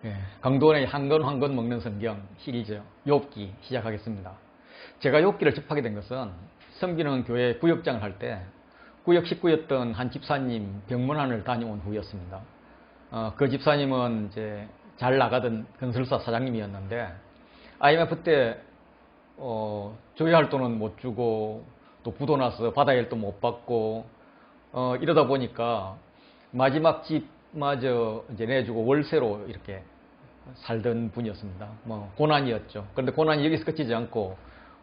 예, 강도원의 한 권 한 권 먹는 성경 시리즈 욥기 시작하겠습니다. 제가 욥기를 접하게 된 것은 섬기는 교회 구역장을 할 때 구역 식구였던 한 집사님 병문안을 다녀온 후였습니다. 그 집사님은 이제 잘 나가던 건설사 사장님이었는데 IMF 때 조회할 돈은 못 주고 또 부도 나서 받아야 할 돈 못 받고 이러다 보니까 마지막 집마저 이제 내주고 월세로 이렇게 살던 분이었습니다. 뭐 고난이었죠. 그런데 고난이 여기서 끝이지 않고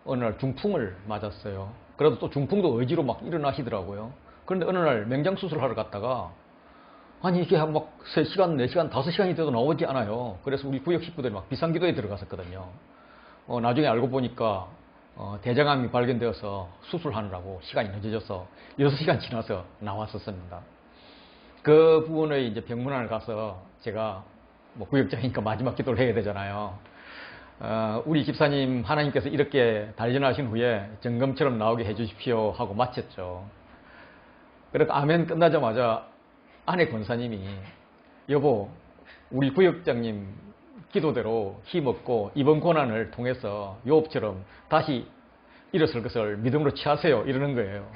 어느 날 중풍을 맞았어요. 그래도 또 중풍도 의지로 막 일어나시더라고요. 그런데 어느 날 맹장 수술하러 갔다가 아니 이게 막 3시간, 4시간, 5시간이 돼도 나오지 않아요. 그래서 우리 구역 식구들이 막 비상기도에 들어갔었거든요. 나중에 알고 보니까 대장암이 발견되어서 수술하느라고 시간이 늦어져서 6시간 지나서 나왔었습니다. 그 부분의 이제 병문안을 가서 제가 뭐 구역장이니까 마지막 기도를 해야 되잖아요. 우리 집사님 하나님께서 이렇게 단련하신 후에 점검처럼 나오게 해주십시오 하고 마쳤죠. 그래도 아멘 끝나자마자 아내 권사님이 여보 우리 구역장님 기도대로 힘없고 이번 고난을 통해서 욥처럼 다시 일어설 것을 믿음으로 취하세요 이러는 거예요.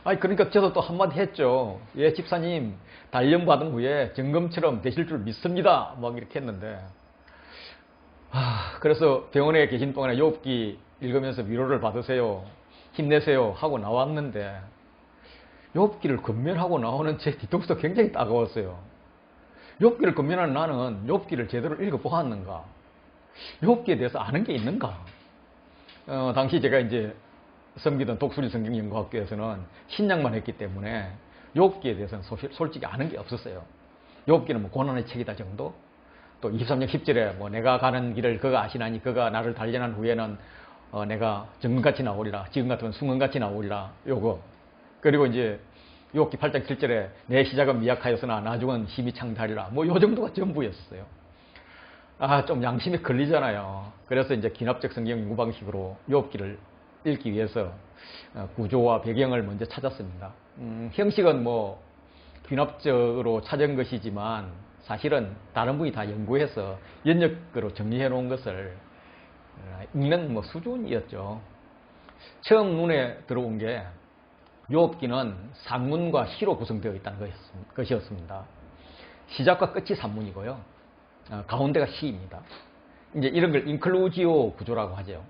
아니 그러니까 저도 또 한마디 했죠. 예 집사님 단련받은 후에 점검처럼 되실 줄 믿습니다 막 이렇게 했는데 그래서 병원에 계신 동안에 욥기 읽으면서 위로를 받으세요 힘내세요 하고 나왔는데 욥기를 권면하고 나오는 제 뒤통수도 굉장히 따가웠어요. 욥기를 권면하는 나는 욥기를 제대로 읽어보았는가, 욥기에 대해서 아는 게 있는가. 당시 제가 이제 섬기던 독수리 성경연구학교에서는 신약만 했기 때문에 욥기에 대해서는 솔직히 아는 게 없었어요. 욥기는 뭐 고난의 책이다 정도. 또 23장 10절에 뭐 내가 가는 길을 그가 아시나니 그가 나를 단련한 후에는 내가 정금같이 나오리라, 지금 같으면 숭은같이 나오리라 요거. 그리고 이제 욥기 8장 7절에 내 시작은 미약하였으나 나중은 힘이 창달이라 뭐 요 정도가 전부였어요. 좀 양심이 걸리잖아요. 그래서 이제 기납적 성경 연구 방식으로 욥기를 읽기 위해서 구조와 배경을 먼저 찾았습니다. 형식은 뭐 귀납적으로 찾은 것이지만 사실은 다른 분이 다 연구해서 연역으로 정리해 놓은 것을 읽는 뭐 수준이었죠. 처음 눈에 들어온 게 욥기는 산문과 시로 구성되어 있다는 것이었습니다. 시작과 끝이 산문이고요. 가운데가 시입니다. 이제 이런 걸 인클루지오 구조라고 하죠.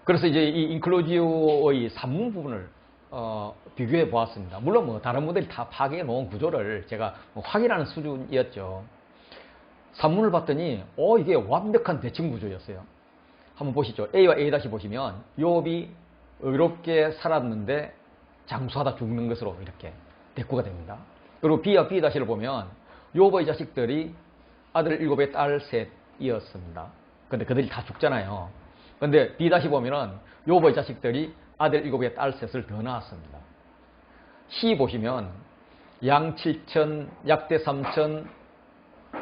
그래서 이제 이 인클루지오의 산문 부분을 비교해 보았습니다. 물론 뭐 다른 분들이 다 파괴해 놓은 구조를 제가 확인하는 수준이었죠. 산문을 봤더니 이게 완벽한 대칭 구조였어요. 한번 보시죠. A와 A 다시 보시면 욥이 의롭게 살았는데 장수하다 죽는 것으로 이렇게 대꾸가 됩니다. 그리고 B와 B 다시를 보면 욥의 자식들이 아들 7에 딸 3이었습니다. 근데 그들이 다 죽잖아요. 근데 B 다시 보면은 욥의 자식들이 아들 7에 딸 3을 더 낳았습니다. C 보시면 양 7천, 약대 3천,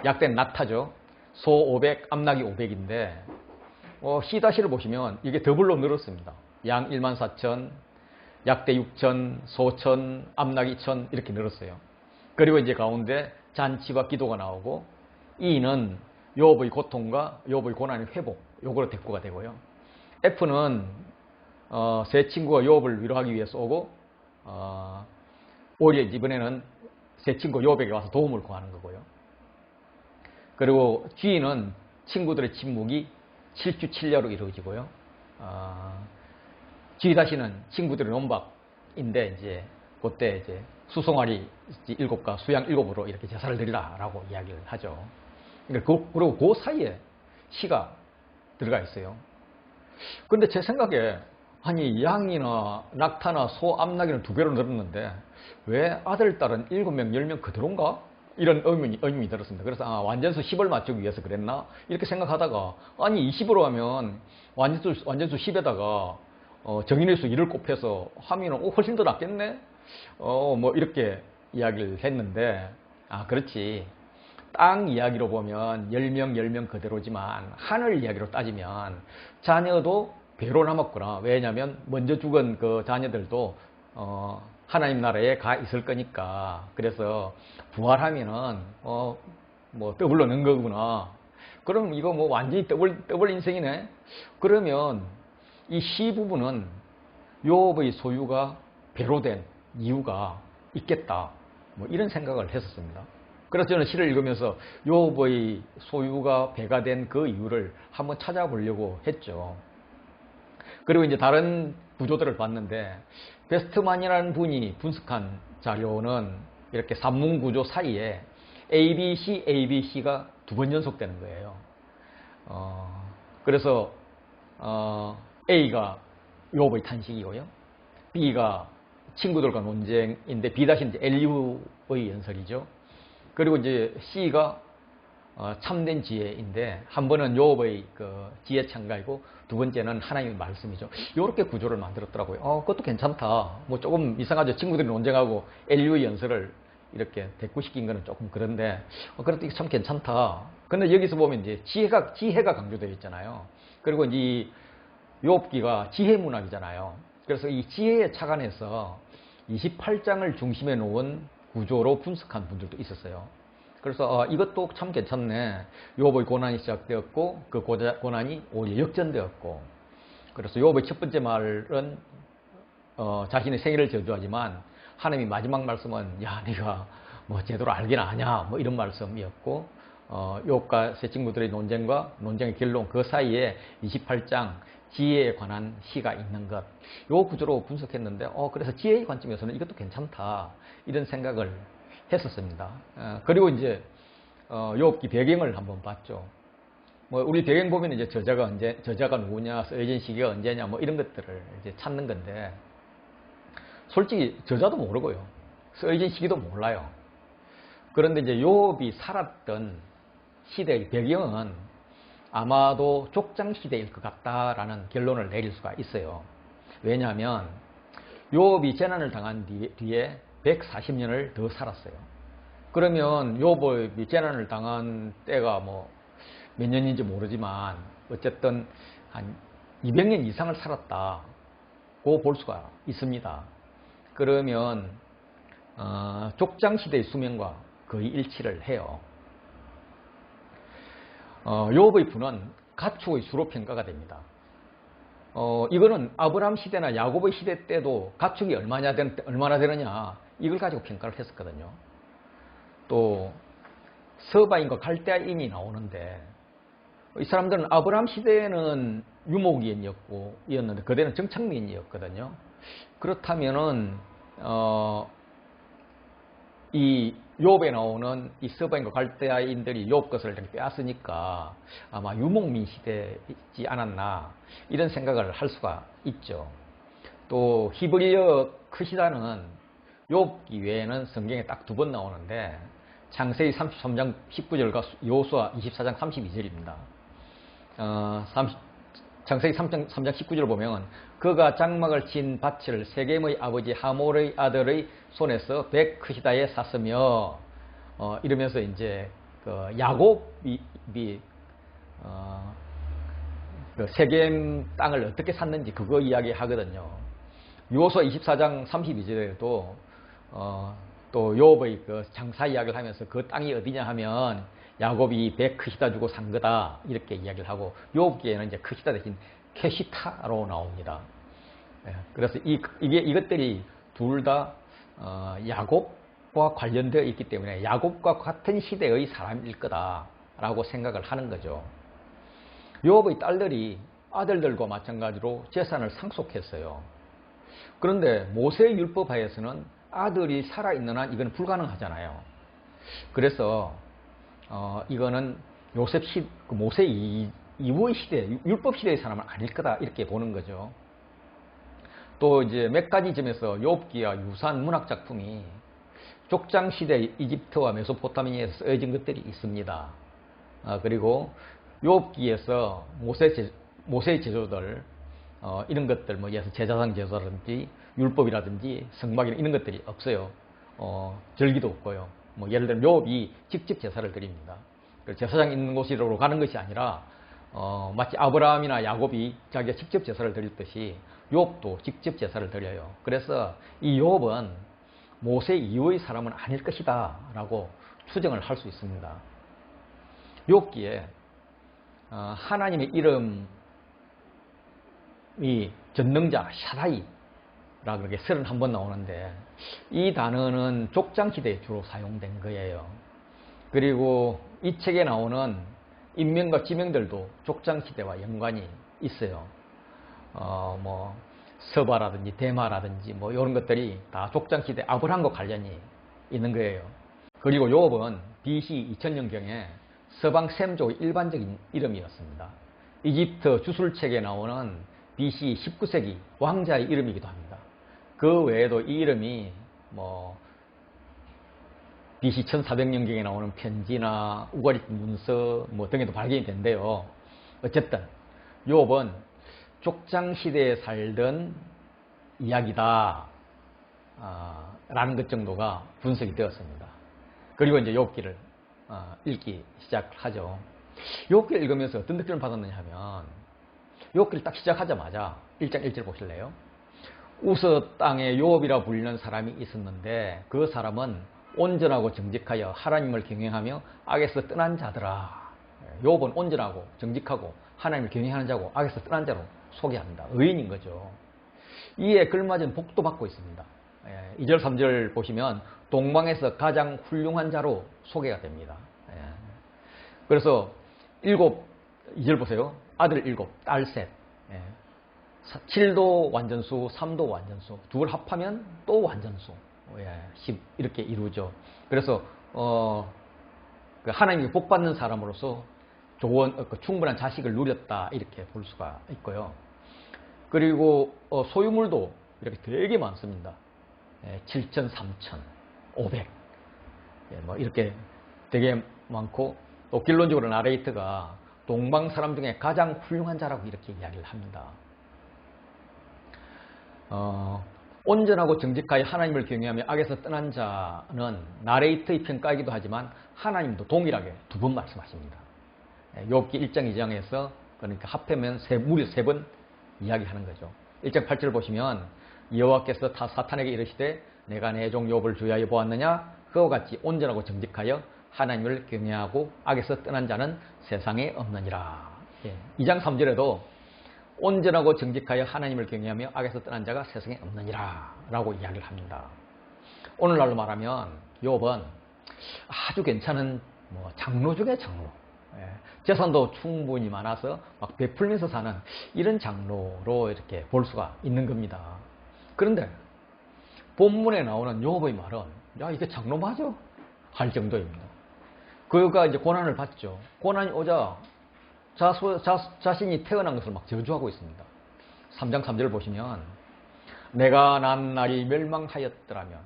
약대 낙타죠. 소 500, 암낙이 500인데 C 다시를 보시면 이게 더블로 늘었습니다. 양 1만 4천, 약대 6천, 소 1천, 암낙 2천 이렇게 늘었어요. 그리고 이제 가운데 잔치와 기도가 나오고 E는 욥의 고통과 욥의 고난의 회복 요거로 대꾸가 되고요. F는 세 친구가 욥을 위로하기 위해서 오고 오히려 이번에는 세 친구 욥에게 와서 도움을 구하는 거고요. 그리고 G는 친구들의 침묵이 7주 7야로 이루어지고요. G-는 친구들의 논박인데 이제 그때 이제 수송아리 7과 수양 7으로 이렇게 제사를 드리라라고 이야기를 하죠. 그리고 그 사이에 시가 들어가 있어요. 근데 제 생각에 아니 양이나 낙타나 소, 암낙이는 2배로 늘었는데 왜 아들, 딸은 7명, 10명 그대로인가? 이런 의문이 들었습니다. 그래서 완전수 10을 맞추기 위해서 그랬나? 이렇게 생각하다가 아니 20으로 하면 완전수 10에다가 정인의 수 1을 곱해서 하면 훨씬 더 낫겠네? 뭐 이렇게 이야기를 했는데 그렇지. 땅 이야기로 보면 10명, 10명 그대로지만 하늘 이야기로 따지면 자녀도 배로 남았구나. 왜냐하면 먼저 죽은 그 자녀들도 하나님 나라에 가 있을 거니까. 그래서 부활하면은 뭐 더블로 는 거구나. 그럼 이거 뭐 완전히 더블 인생이네. 그러면 이 시 부분은 욥의 소유가 배로 된 이유가 있겠다. 뭐 이런 생각을 했었습니다. 그래서 저는 시를 읽으면서 욥의 소유가 배가 된 그 이유를 한번 찾아보려고 했죠. 그리고 이제 다른 구조들을 봤는데 베스트만이라는 분이 분석한 자료는 이렇게 산문 구조 사이에 ABC, ABC가 두 번 연속되는 거예요. 그래서 A가 욥의 탄식이고요. B가 친구들과 논쟁인데 B-는 이제 LU의 연설이죠. 그리고 이제 C가 참된 지혜인데 한 번은 욥의 그 지혜 창가이고 두 번째는 하나님의 말씀이죠. 이렇게 구조를 만들었더라고요. 그것도 괜찮다. 뭐 조금 이상하죠. 친구들이 논쟁하고 LU의 연설을 이렇게 대꾸시킨 거는 조금 그런데 그래도 참 괜찮다. 근데 여기서 보면 이제 지혜가 강조되어 있잖아요. 그리고 이 욥기가 지혜 문학이잖아요. 그래서 이 지혜에 착안해서 28장을 중심에 놓은 구조로 분석한 분들도 있었어요. 그래서 이것도 참 괜찮네. 욥의 고난이 시작되었고 그 고난이 오히려 역전되었고, 그래서 욥의 첫 번째 말은 자신의 생애를 저주하지만 하나님이 마지막 말씀은 야 네가 뭐 제대로 알긴 아냐 뭐 이런 말씀이었고, 욥과 세 친구들의 논쟁의 결론 그 사이에 28장 지혜에 관한 시가 있는 것, 요 구조로 분석했는데 그래서 지혜의 관점에서는 이것도 괜찮다 이런 생각을 했었습니다. 그리고 이제 욥기 배경을 한번 봤죠. 뭐 우리 배경 보면 이제 저자가 누구냐, 쓰여진 시기가 언제냐 뭐 이런 것들을 이제 찾는 건데, 솔직히 저자도 모르고요, 쓰여진 시기도 몰라요. 그런데 이제 욥이 살았던 시대의 배경은 아마도 족장 시대일 것 같다라는 결론을 내릴 수가 있어요. 왜냐하면 욥이 재난을 당한 뒤에 140년을 더 살았어요. 그러면 욥이 재난을 당한 때가 뭐 몇 년인지 모르지만 어쨌든 한 200년 이상을 살았다고 볼 수가 있습니다. 그러면 족장 시대의 수명과 거의 일치를 해요. 욥의 부는 가축의 수로 평가가 됩니다. 이거는 아브라함 시대나 야곱의 시대 때도 가축이 얼마나 되느냐 이걸 가지고 평가를 했었거든요. 또 서바인과 갈대아인이 나오는데, 이 사람들은 아브라함 시대에는 유목민이었는데 그때는 정착민이었거든요. 그렇다면은 이 욥에 나오는 이 서바인과 갈대아인들이 욥 것을 빼앗으니까 아마 유목민 시대이지 않았나 이런 생각을 할 수가 있죠. 또 히브리어 크시다는 욥기 외에는 성경에 딱 두 번 나오는데 창세기 33장 19절과 여호수아 24장 32절입니다. 창세기 3장 19절을 보면 그가 장막을 친 밭을 세겜의 아버지 하몰의 아들의 손에서 벳크시다에 샀으며, 이러면서 이제 그 야곱이 그 세겜 땅을 어떻게 샀는지 그거 이야기하거든요. 여호수아 24장 32절에도 또 욥의 그 장사 이야기를 하면서 그 땅이 어디냐 하면 야곱이 벳크시다 주고 산 거다 이렇게 이야기를 하고, 욥기에는 이제 크시다 대신 캐시타로 나옵니다. 그래서 이것들이 둘 다 야곱과 관련되어 있기 때문에 야곱과 같은 시대의 사람일 거다라고 생각을 하는 거죠. 욥의 딸들이 아들들과 마찬가지로 재산을 상속했어요. 그런데 모세의 율법하에서는 아들이 살아있는 한 이건 불가능하잖아요. 그래서 이거는 모세 이후의 시대, 율법 시대의 사람은 아닐 거다 이렇게 보는 거죠. 또 이제 몇 가지 점에서 욥기와 유사한 문학 작품이 족장 시대 이집트와 메소포타미아에서 쓰여진 것들이 있습니다. 그리고 욥기에서 모세의 제도들 이런 것들, 뭐 예를 들어서 제사상 제도라든지 율법이라든지 성막이나 이런 것들이 없어요. 절기도 없고요. 뭐 예를 들면 욥이 직접 제사를 드립니다. 제사장 있는 곳으로 가는 것이 아니라 마치 아브라함이나 야곱이 자기가 직접 제사를 드렸듯이 욥도 직접 제사를 드려요. 그래서 이 욥은 모세 이후의 사람은 아닐 것이다 라고 추정을 할 수 있습니다. 욥기에 하나님의 이름이 전능자 샤다이라 그렇게 31번 나오는데 이 단어는 족장시대에 주로 사용된 거예요. 그리고 이 책에 나오는 인명과 지명들도 족장시대와 연관이 있어요. 뭐 서바라든지 대마라든지 뭐 이런 것들이 다 족장시대 아브라함과 관련이 있는 거예요. 그리고 욥은 BC 2000년경에 서방 셈족의 일반적인 이름이었습니다. 이집트 주술책에 나오는 BC 19세기 왕자의 이름이기도 합니다. 그 외에도 이 이름이 뭐 BC 1400년경에 나오는 편지나 우가리 문서 뭐 등에도 발견이 된대요. 어쨌든 욥은 족장시대에 살던 이야기다 라는 것 정도가 분석이 되었습니다. 그리고 이제 욥기를 읽기 시작하죠. 욥기를 읽으면서 어떤 느낌을 받았느냐 하면 욥기를 딱 시작하자마자 1장 1절 보실래요? 우스 땅에 욥이라 불리는 사람이 있었는데 그 사람은 온전하고 정직하여 하나님을 경외하며 악에서 떠난 자더라. 욥은 온전하고 정직하고 하나님을 경외하는 자고 악에서 떠난 자로 소개합니다. 의인인 거죠. 이에 걸맞은 복도 받고 있습니다. 2절 3절 보시면 동방에서 가장 훌륭한 자로 소개가 됩니다. 그래서 2절 보세요. 아들 7, 딸 3. 7도 완전수, 3도 완전수. 둘 합하면 또 완전수. 10 이렇게 이루죠. 그래서 하나님께 복 받는 사람으로서 좋은 충분한 자식을 누렸다 이렇게 볼 수가 있고요. 그리고 소유물도 이렇게 되게 많습니다. 7천, 3천, 500 뭐 이렇게 되게 많고 또 결론적으로 나레이트가 동방 사람 중에 가장 훌륭한 자라고 이렇게 이야기를 합니다. 온전하고 정직하여 하나님을 경외하며 악에서 떠난 자는 나레이트의 평가이기도 하지만 하나님도 동일하게 2번 말씀하십니다. 욥기 1장 2장에서 그러니까 합하면 무려 3번 이야기하는 거죠. 1장 8절 보시면 여호와께서 사탄에게 이르시되 내가 내 종 욥을 주의하여 보았느냐 그와 같이 온전하고 정직하여 하나님을 경외하고 악에서 떠난 자는 세상에 없느니라. 2장 3절에도 온전하고 정직하여 하나님을 경외하며 악에서 떠난 자가 세상에 없느니라 라고 이야기를 합니다. 오늘날로 말하면 욥은 아주 괜찮은 장로 중에 장로, 재산도 충분히 많아서 막 베풀면서 사는 이런 장로로 이렇게 볼 수가 있는 겁니다. 그런데 본문에 나오는 욥의 말은 야 이게 장로 맞아? 할 정도입니다. 그가 이제 고난을 받죠. 고난이 오자 자신이 태어난 것을 막 저주하고 있습니다. 3장 3절 보시면 내가 난 날이 멸망하였더라면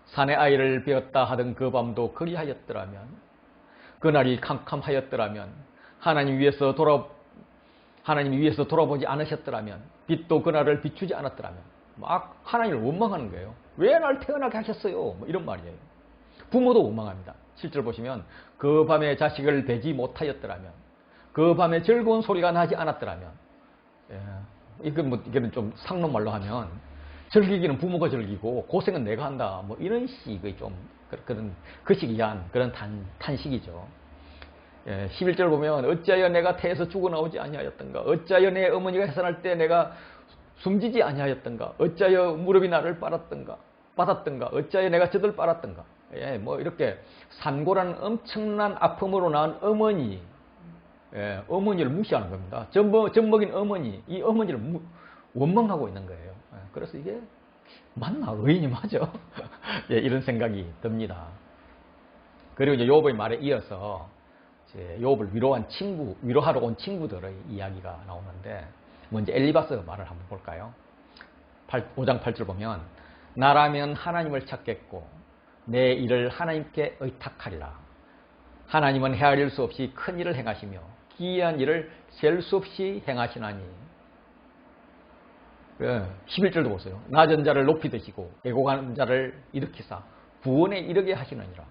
산의 아이를 베었다 하던 그 밤도 그리하였더라면 그날이 캄캄하였더라면 하나님 위에서 돌아보지 않으셨더라면 빛도 그날을 비추지 않았더라면 막 하나님을 원망하는 거예요. 왜 날 태어나게 하셨어요? 뭐 이런 말이에요. 부모도 원망합니다. 7절 보시면 그 밤에 자식을 베지 못하였더라면 그 밤에 즐거운 소리가 나지 않았더라면 이건 좀 상론말로 하면 즐기기는 부모가 즐기고 고생은 내가 한다 뭐 이런 식의 좀 그런 거시기한 그런 탄식이죠. 11절 보면 어찌하여 내가 태에서 죽어나오지 아니하였던가 어찌하여 내 어머니가 해산할 때 내가 숨지지 아니하였던가 어찌하여 무릎이 나를 받았던가 어찌하여 내가 젖을 빨았던가 뭐 이렇게 산고라는 엄청난 아픔으로 낳은 어머니 어머니를 무시하는 겁니다. 젖먹인 어머니, 이 어머니를 원망하고 있는 거예요. 그래서 이게 맞나? 의인이 맞아? 이런 생각이 듭니다. 그리고 이제 욥의 말에 이어서 이제 욥을 위로하러 온 친구들의 이야기가 나오는데 먼저 엘리바스 말을 한번 볼까요? 5장 8절 보면 나라면 하나님을 찾겠고 내 일을 하나님께 의탁하리라. 하나님은 헤아릴 수 없이 큰 일을 행하시며 기이한 일을 셀 수 없이 행하시나니. 11절도 보세요. 낮은 자를 높이 드시고 애곡하는 자를 일으키사 구원에 이르게 하시느니라.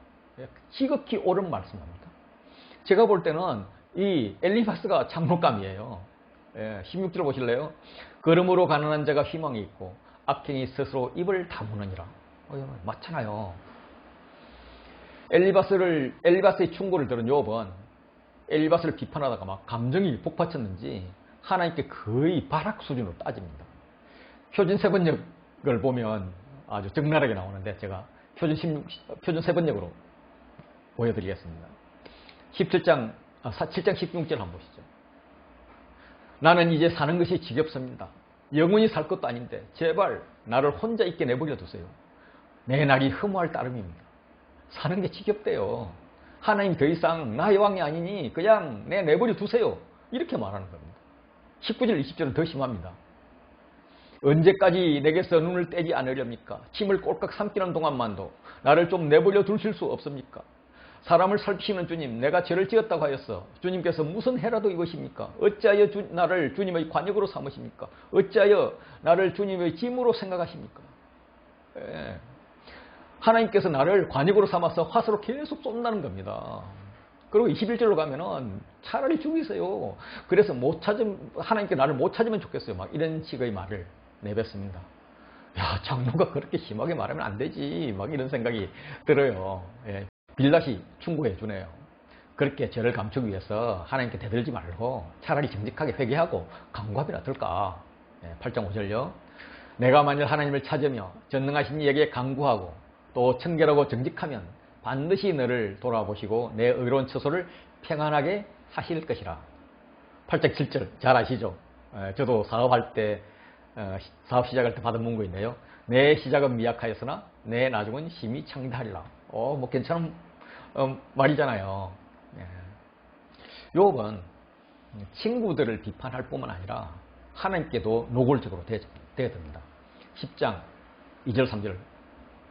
지극히 옳은 말씀입니다. 제가 볼 때는 이 엘리바스가 장로감이에요. 예, 16절 보실래요? 걸음으로 가난한 자가 희망이 있고 악행이 스스로 입을 다무느니라. 맞잖아요. 엘리바스의 충고를 들은 욥은 엘리바스를 비판하다가 막 감정이 복받쳤는지 하나님께 거의 발악 수준으로 따집니다. 표준 세번역을 보면 아주 적나라하게 나오는데 제가 표준 세번역으로 보여드리겠습니다. 7장 16절 한번 보시죠. 나는 이제 사는 것이 지겹습니다. 영원히 살 것도 아닌데 제발 나를 혼자 있게 내버려 두세요. 내 날이 허무할 따름입니다. 사는 게 지겹대요. 하나님 더 이상 나의 왕이 아니니 그냥 내버려 두세요. 이렇게 말하는 겁니다. 19절 20절은 더 심합니다. 언제까지 내게서 눈을 떼지 않으렵니까? 침을 꼴깍 삼키는 동안만도 나를 좀 내버려 두실 수 없습니까? 사람을 살피시는 주님, 내가 죄를 지었다고 하였어. 주님께서 무슨 해라도 입으십니까? 어찌하여 나를 주님의 관역으로 삼으십니까? 어찌하여 나를 주님의 짐으로 생각하십니까? 예. 하나님께서 나를 관역으로 삼아서 화수로 계속 쏜다는 겁니다. 그리고 21절로 가면은 차라리 죽이세요. 그래서 하나님께 나를 못 찾으면 좋겠어요. 막 이런 식의 말을 내뱉습니다. 야, 장로가 그렇게 심하게 말하면 안 되지. 막 이런 생각이 들어요. 예. 빌닷이 충고해 주네요. 그렇게 죄를 감추기 위해서 하나님께 대들지 말고 차라리 정직하게 회개하고 강구함이나 들까. 8장 5절요. 내가 만일 하나님을 찾으며 전능하신 이에게 강구하고 또 청결하고 정직하면 반드시 너를 돌아보시고 내 의로운 처소를 평안하게 하실 것이라. 8장 7절 잘 아시죠? 저도 사업 시작할 때 받은 문구인데요. 내 시작은 미약하였으나 내 나중은 심히 창대하리라. 뭐 괜찮은 말이잖아요. 욥은 친구들을 비판할 뿐만 아니라 하나님께도 노골적으로 대듭니다. 10장 2절 3절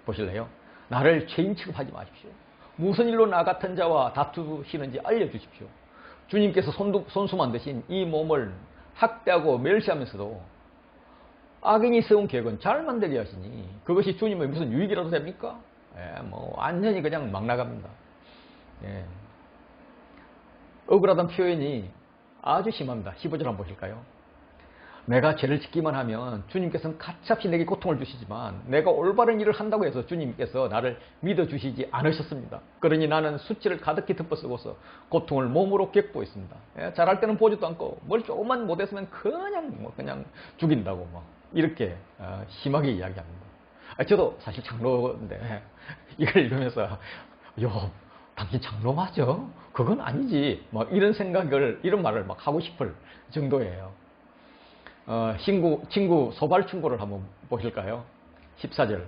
보실래요? 나를 죄인 취급하지 마십시오. 무슨 일로 나 같은 자와 다투시는지 알려주십시오. 주님께서 손수 만드신 이 몸을 학대하고 멸시하면서도 악인이 세운 계획은 잘 만들게 하시니 그것이 주님의 무슨 유익이라도 됩니까? 완전히 그냥 막 나갑니다. 억울하다는 표현이 아주 심합니다. 15절 한번 보실까요? 내가 죄를 짓기만 하면 주님께서는 가차없이 내게 고통을 주시지만 내가 올바른 일을 한다고 해서 주님께서 나를 믿어주시지 않으셨습니다. 그러니 나는 수치를 가득히 덮어쓰고서 고통을 몸으로 겪고 있습니다. 잘할 때는 보지도 않고 뭘 조금만 못했으면 그냥 죽인다고 이렇게 심하게 이야기합니다. 저도 사실 장로인데 이걸 읽으면서 당신 장로 맞아? 그건 아니지. 이런 말을 하고 싶을 정도예요. 친구 소발 충고를 한번 보실까요? 14절.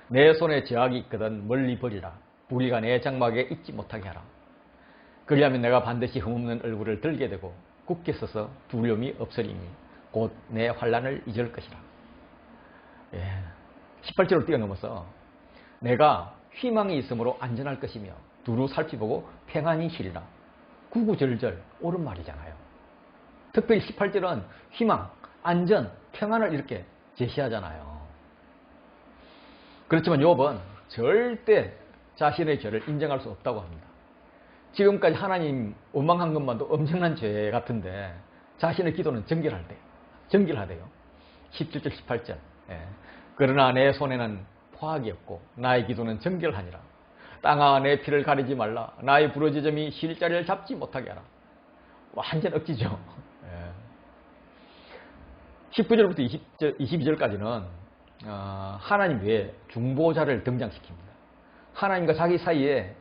내 손에 제약이 있거든 멀리 버리라. 불의가 내 장막에 있지 못하게 하라. 그리하면 내가 반드시 흠없는 얼굴을 들게 되고 굳게 서서 두려움이 없으리니 곧 내 환난을 잊을 것이라. 18절을 뛰어넘어서 내가 희망이 있으므로 안전할 것이며 두루 살피보고 평안히 쉬리라. 구구절절 옳은 말이잖아요. 특별히 18절은 희망, 안전, 평안을 이렇게 제시하잖아요. 그렇지만 욥은 절대 자신의 죄를 인정할 수 없다고 합니다. 지금까지 하나님 원망한 것만도 엄청난 죄 같은데 자신의 기도는 정결하대요. 17절, 18절. 그러나 내 손에는 포악이 없고 나의 기도는 정결하니라. 땅아 내 피를 가리지 말라. 나의 부러지점이 쉴 자리를 잡지 못하게 하라. 완전 억지죠. 19절부터 22절까지는 하나님 외에 중보자를 등장시킵니다. 하나님과 자기 사이에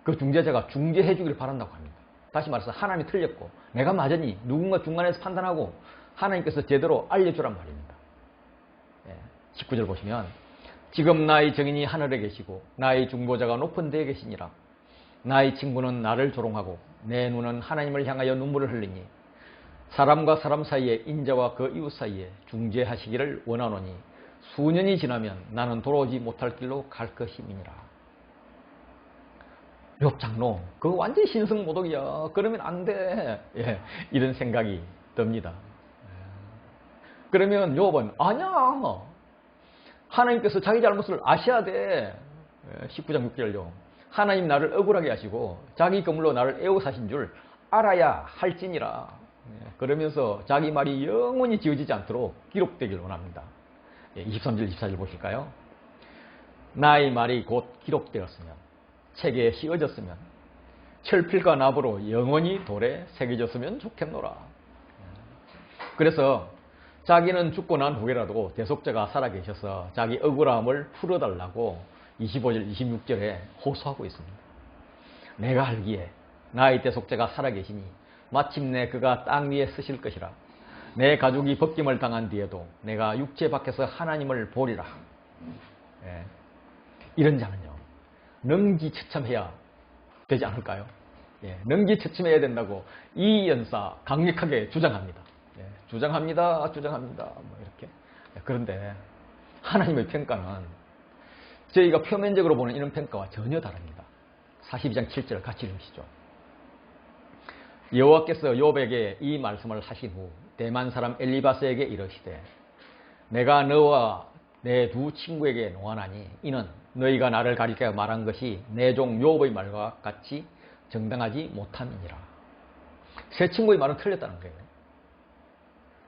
그 중재자가 중재해 주기를 바란다고 합니다. 다시 말해서 하나님이 틀렸고 내가 맞으니 누군가 중간에서 판단하고 하나님께서 제대로 알려주란 말입니다. 19절 보시면 지금 나의 정인이 하늘에 계시고 나의 중보자가 높은 데에 계시니라. 나의 친구는 나를 조롱하고 내 눈은 하나님을 향하여 눈물을 흘리니 사람과 사람 사이에 인자와 그 이웃 사이에 중재하시기를 원하노니 수년이 지나면 나는 돌아오지 못할 길로 갈 것임이니라. 욥 장로 그거 완전 신성모독이야. 그러면 안 돼. 이런 생각이 듭니다. 그러면 욥은 아니야. 하나님께서 자기 잘못을 아셔야 돼. 19장 6절요. 하나님 나를 억울하게 하시고 자기 거물로 나를 애워사신 줄 알아야 할지니라. 그러면서 자기 말이 영원히 지어지지 않도록 기록되길 원합니다. 23절, 24절 보실까요? 나의 말이 곧 기록되었으면, 책에 씌어졌으면, 철필과 납으로 영원히 돌에 새겨졌으면 좋겠노라. 그래서 자기는 죽고 난 후에라도 대속자가 살아계셔서 자기 억울함을 풀어달라고 25절, 26절에 호소하고 있습니다. 내가 알기에 나의 대속자가 살아계시니 마침내 그가 땅 위에 쓰실 것이라. 내 가족이 벗김을 당한 뒤에도 내가 육체 밖에서 하나님을 보리라. 이런 자는요, 능지처참해야 되지 않을까요? 능지처참해야 된다고 이 연사 강력하게 주장합니다. 주장합니다. 뭐 이렇게. 그런데 하나님의 평가는 저희가 표면적으로 보는 이런 평가와 전혀 다릅니다. 42장 7절을 같이 읽으시죠. 여호와께서 욥에게 이 말씀을 하신 후 대만 사람 엘리바스에게 이르시되 내가 너와 내 두 친구에게 노하나니 이는 너희가 나를 가리켜 말한 것이 내 종 욥의 말과 같이 정당하지 못함이니라. 세 친구의 말은 틀렸다는 거예요.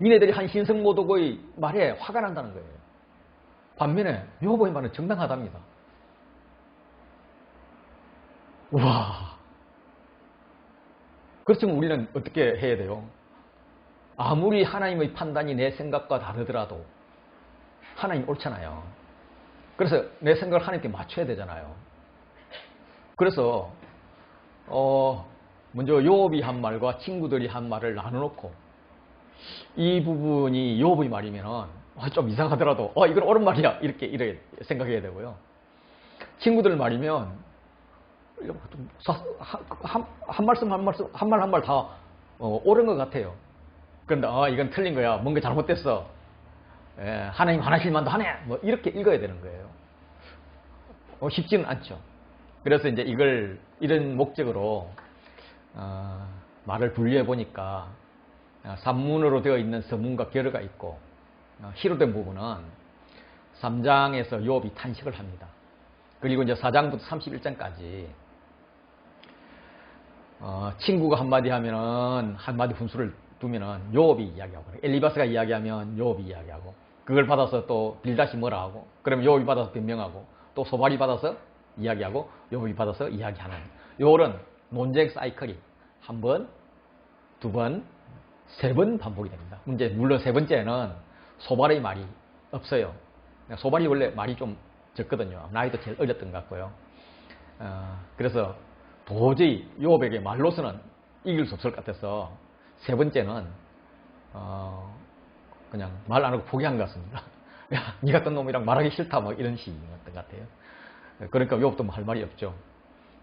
니네들이 한 신성모독의 말에 화가 난다는 거예요. 반면에 욥의 말은 정당하답니다. 우와. 그렇지만 우리는 어떻게 해야 돼요? 아무리 하나님의 판단이 내 생각과 다르더라도 하나님 옳잖아요. 그래서 내 생각을 하나님께 맞춰야 되잖아요. 그래서 먼저 욥이 한 말과 친구들이 한 말을 나눠놓고 이 부분이 욥의 말이면 좀 이상하더라도 이건 옳은 말이야 이렇게 생각해야 되고요. 친구들 말이면 한 말씀 한 말 다 옳은 것 같아요. 그런데 이건 틀린 거야. 뭔가 잘못됐어. 하나님 하나실만도 하네. 뭐 이렇게 읽어야 되는 거예요. 쉽지는 않죠. 그래서 이제 이런 목적으로 말을 분류해 보니까 산문으로 되어 있는 서문과 결어가 있고 희로된 부분은 3장에서 욥이 탄식을 합니다. 그리고 이제 4장부터 31장까지 친구가 한마디 하면은 한마디 분수를 두면은 욥이 이야기하고 엘리바스가 이야기하면 욥이 이야기하고 그걸 받아서 또 빌닷이 뭐라 하고 그러면 욥이 받아서 변명하고 또 소발이 받아서 이야기하고 욥이 받아서 이야기하는 요런 논쟁 사이클이 한 번, 두 번, 세 번 반복이 됩니다. 물론 세 번째는 소발의 말이 없어요. 소발이 원래 말이 좀 적거든요. 나이도 제일 어렸던 것 같고요. 그래서 도저히 욥에게 말로서는 이길 수 없을 것 같아서 세 번째는 그냥 말 안 하고 포기한 것 같습니다. 야, 니 같은 놈이랑 말하기 싫다 뭐 이런 식이었던 것 같아요. 그러니까 욥도 할 말이 없죠.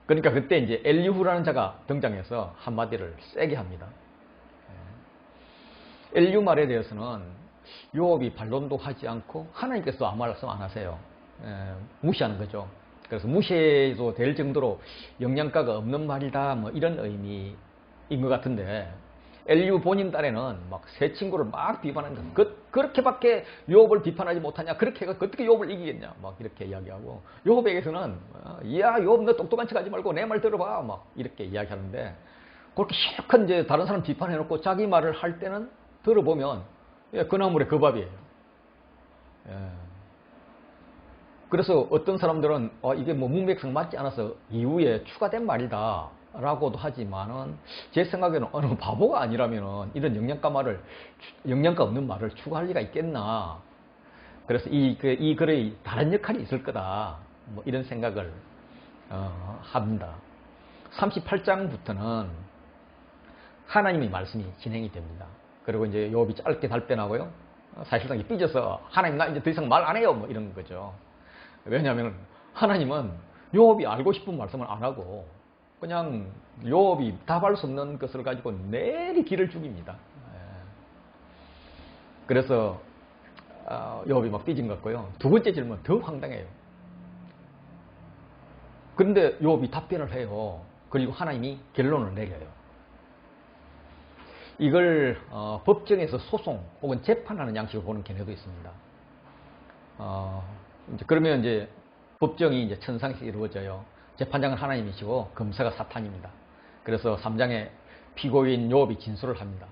그러니까 그때 이제 엘리후라는 자가 등장해서 한마디를 세게 합니다. 엘리후 말에 대해서는 욥이 반론도 하지 않고 하나님께서도 아무 말씀 안 하세요. 무시하는 거죠. 그래서 무시해도 될 정도로 영양가가 없는 말이다 뭐 이런 의미인 것 같은데 엘리후 본인 딸에는 막 세 친구를 막 비판하는 거. 그렇게밖에 욥을 비판하지 못하냐? 그렇게 해가 어떻게 욥을 이기겠냐? 막 이렇게 이야기하고 욥에게서는 야, 욥 너 똑똑한 척하지 말고 내 말 들어봐. 막 이렇게 이야기하는데 그렇게 실컷 이제 다른 사람 비판해놓고 자기 말을 할 때는 들어보면 그 나물에 그 밥이에요. 그래서 어떤 사람들은 이게 뭐 문맥상 맞지 않아서 이후에 추가된 말이다 라고도 하지만은 제 생각에는 어느 바보가 아니라면은 이런 영양가 없는 말을 추가할 리가 있겠나. 그래서 이 글의 다른 역할이 있을 거다 뭐 이런 생각을 합니다. 38장부터는 하나님의 말씀이 진행이 됩니다. 그리고 이제 욥이 짧게 답변하고요. 사실상 삐져서 하나님 나 이제 더 이상 말 안 해요 뭐 이런 거죠. 왜냐하면 하나님은 욥이 알고 싶은 말씀을 안 하고 그냥 욥이 답할 수 없는 것을 가지고 내리 길을 죽입니다. 그래서 욥이 막 삐진 것 같고요. 두 번째 질문 더 황당해요. 그런데 욥이 답변을 해요. 그리고 하나님이 결론을 내려요. 이걸 법정에서 소송 혹은 재판하는 양식으로 보는 견해도 있습니다. 그러면 이제 법정이 이제 천상에서 이루어져요. 재판장은 하나님이시고 검사가 사탄입니다. 그래서 3장에 피고인 욥이 진술을 합니다.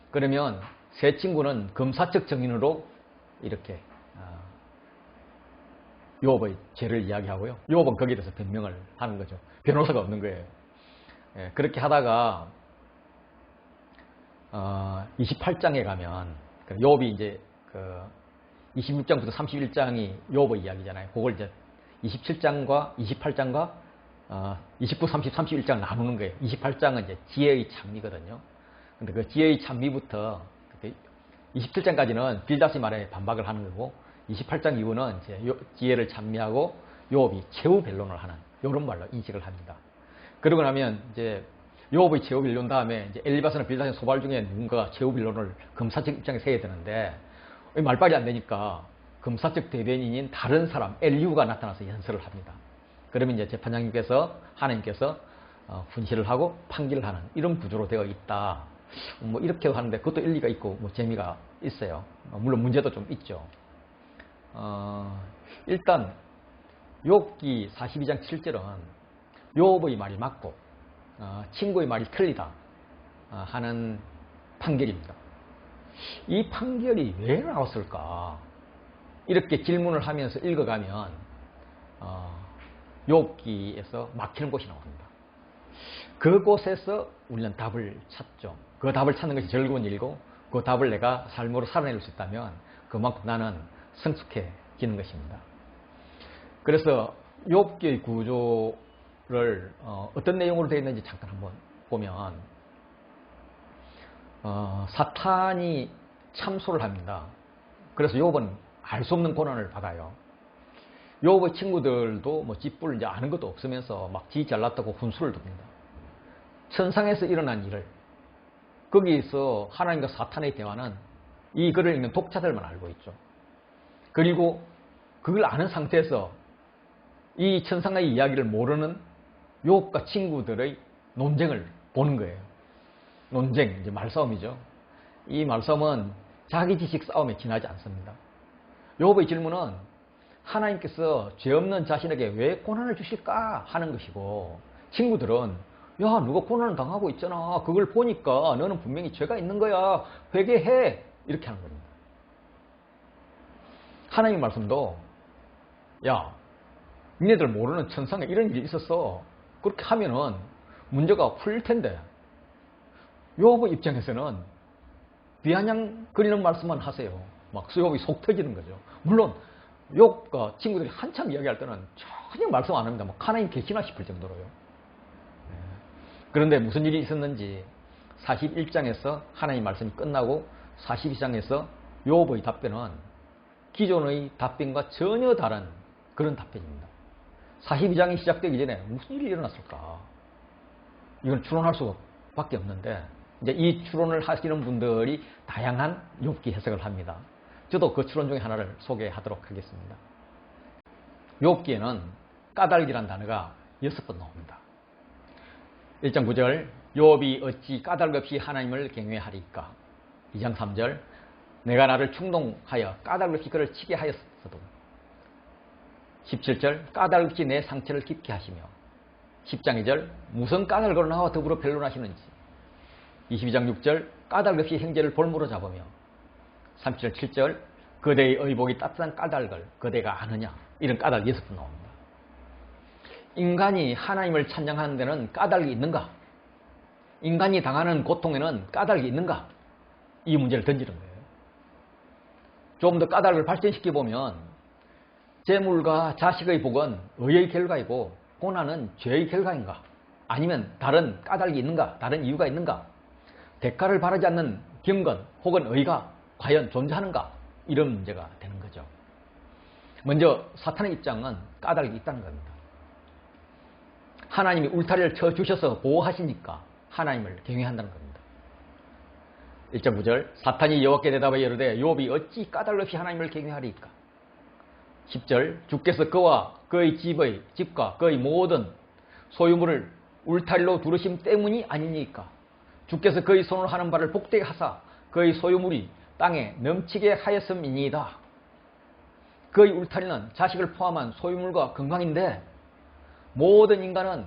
그러면 세 친구는 검사적 증인으로 이렇게 욥의 죄를 이야기하고요. 욥은 거기에 대해서 변명을 하는 거죠. 변호사가 없는 거예요. 예, 그렇게 하다가 28장에 가면 욥이 이제 26장부터 31장이 욥의 이야기잖아요. 그걸 이제 27장과 28장과 29, 30, 31장을 나누는 거예요. 28장은 이제 지혜의 찬미거든요. 근데 그 지혜의 찬미부터 27장까지는 빌닷의 말에 반박을 하는 거고 28장 이후는 이제 지혜를 찬미하고 욥이 최후 변론을 하는 이런 말로 인식을 합니다. 그러고 나면 이제 욥의 최후 변론 다음에 이제 엘리바스나 빌닷의 소발 중에 누군가가 최후 변론을 검사적 입장에서 해야 되는데 말빨이 안 되니까 검사적 대변인인 다른 사람 엘리후가 나타나서 연설을 합니다. 그러면 이제 재판장님께서 하나님께서 훈시를 하고 판결을 하는 이런 구조로 되어 있다. 뭐 이렇게 하는데 그것도 일리가 있고 뭐 재미가 있어요. 물론 문제도 좀 있죠. 일단 욥기 42장 7절은 욥의 말이 맞고 친구의 말이 틀리다 하는 판결입니다. 이 판결이 왜 나왔을까? 이렇게 질문을 하면서 읽어가면 욥기에서 막히는 곳이 나옵니다. 그곳에서 우리는 답을 찾죠. 그 답을 찾는 것이 즐거운 일이고 그 답을 내가 삶으로 살아낼 수 있다면 그만큼 나는 성숙해지는 것입니다. 그래서 욥기의 구조를 어떤 내용으로 되어 있는지 잠깐 한번 보면 사탄이 참소를 합니다. 그래서 욥은 알 수 없는 고난을 받아요. 욥의 친구들도 뭐 짓불 이제 아는 것도 없으면서 막 지 잘났다고 훈수를 둡니다. 천상에서 일어난 일을 거기서 하나님과 사탄의 대화는 이 글을 읽는 독자들만 알고 있죠. 그리고 그걸 아는 상태에서 이 천상의 이야기를 모르는 욥과 친구들의 논쟁을 보는 거예요. 논쟁, 이제 말싸움이죠. 이 말싸움은 자기 지식 싸움에 지나지 않습니다. 욥의 질문은 하나님께서 죄 없는 자신에게 왜 고난을 주실까 하는 것이고 친구들은 야 누가 고난을 당하고 있잖아. 그걸 보니까 너는 분명히 죄가 있는 거야. 회개해. 이렇게 하는 겁니다. 하나님 말씀도 야 니네들 모르는 천상에 이런 일이 있었어. 그렇게 하면은 문제가 풀릴 텐데 욥의 입장에서는 비아냥 거리는 말씀만 하세요. 막 욥이 속 터지는 거죠. 물론 욥과 친구들이 한참 이야기할 때는 전혀 말씀 안 합니다. 막 하나님 계시나 싶을 정도로요. 그런데 무슨 일이 있었는지 41장에서 하나님 말씀이 끝나고 42장에서 욥의 답변은 기존의 답변과 전혀 다른 그런 답변입니다. 42장이 시작되기 전에 무슨 일이 일어났을까? 이건 추론할 수밖에 없는데 이제 이 추론을 하시는 분들이 다양한 욥기 해석을 합니다. 저도 그 추론 중에 하나를 소개하도록 하겠습니다. 욥기에는 까닭이란 단어가 6번 나옵니다. 1장 9절 욥이 어찌 까닭 없이 하나님을 경외하리까? 2장 3절 내가 나를 충동하여 까닭 없이 그를 치게 하였어도 17절 까닭 없이 내 상처를 깊게 하시며 10장 2절 무슨 까닭으로 나와 더불어 변론하시는지 22장 6절 까닭 없이 형제를 볼모로 잡으며 37절 7절 그대의 의복이 따뜻한 까닭을 그대가 아느냐 이런 까닭 6번 나옵니다. 인간이 하나님을 찬양하는 데는 까닭이 있는가? 인간이 당하는 고통에는 까닭이 있는가? 이 문제를 던지는 거예요. 좀 더 까닭을 발전시켜 보면 재물과 자식의 복은 의의 결과이고 고난은 죄의 결과인가? 아니면 다른 까닭이 있는가? 다른 이유가 있는가? 대가를 바라지 않는 경건 혹은 의가 과연 존재하는가? 이런 문제가 되는 거죠. 먼저 사탄의 입장은 까닭이 있다는 겁니다. 하나님이 울타리를 쳐주셔서 보호하시니까 하나님을 경외한다는 겁니다. 1장 9절 사탄이 여호와께 대답하여 이르되 욥이 어찌 까닭 없이 하나님을 경외하리까? 10절 주께서 그와 그의 집과 그의 모든 소유물을 울타리로 두르심 때문이 아니니까? 주께서 그의 손으로 하는 바를 복되게 하사 그의 소유물이 땅에 넘치게 하였음이니이다. 그의 울타리는 자식을 포함한 소유물과 건강인데 모든 인간은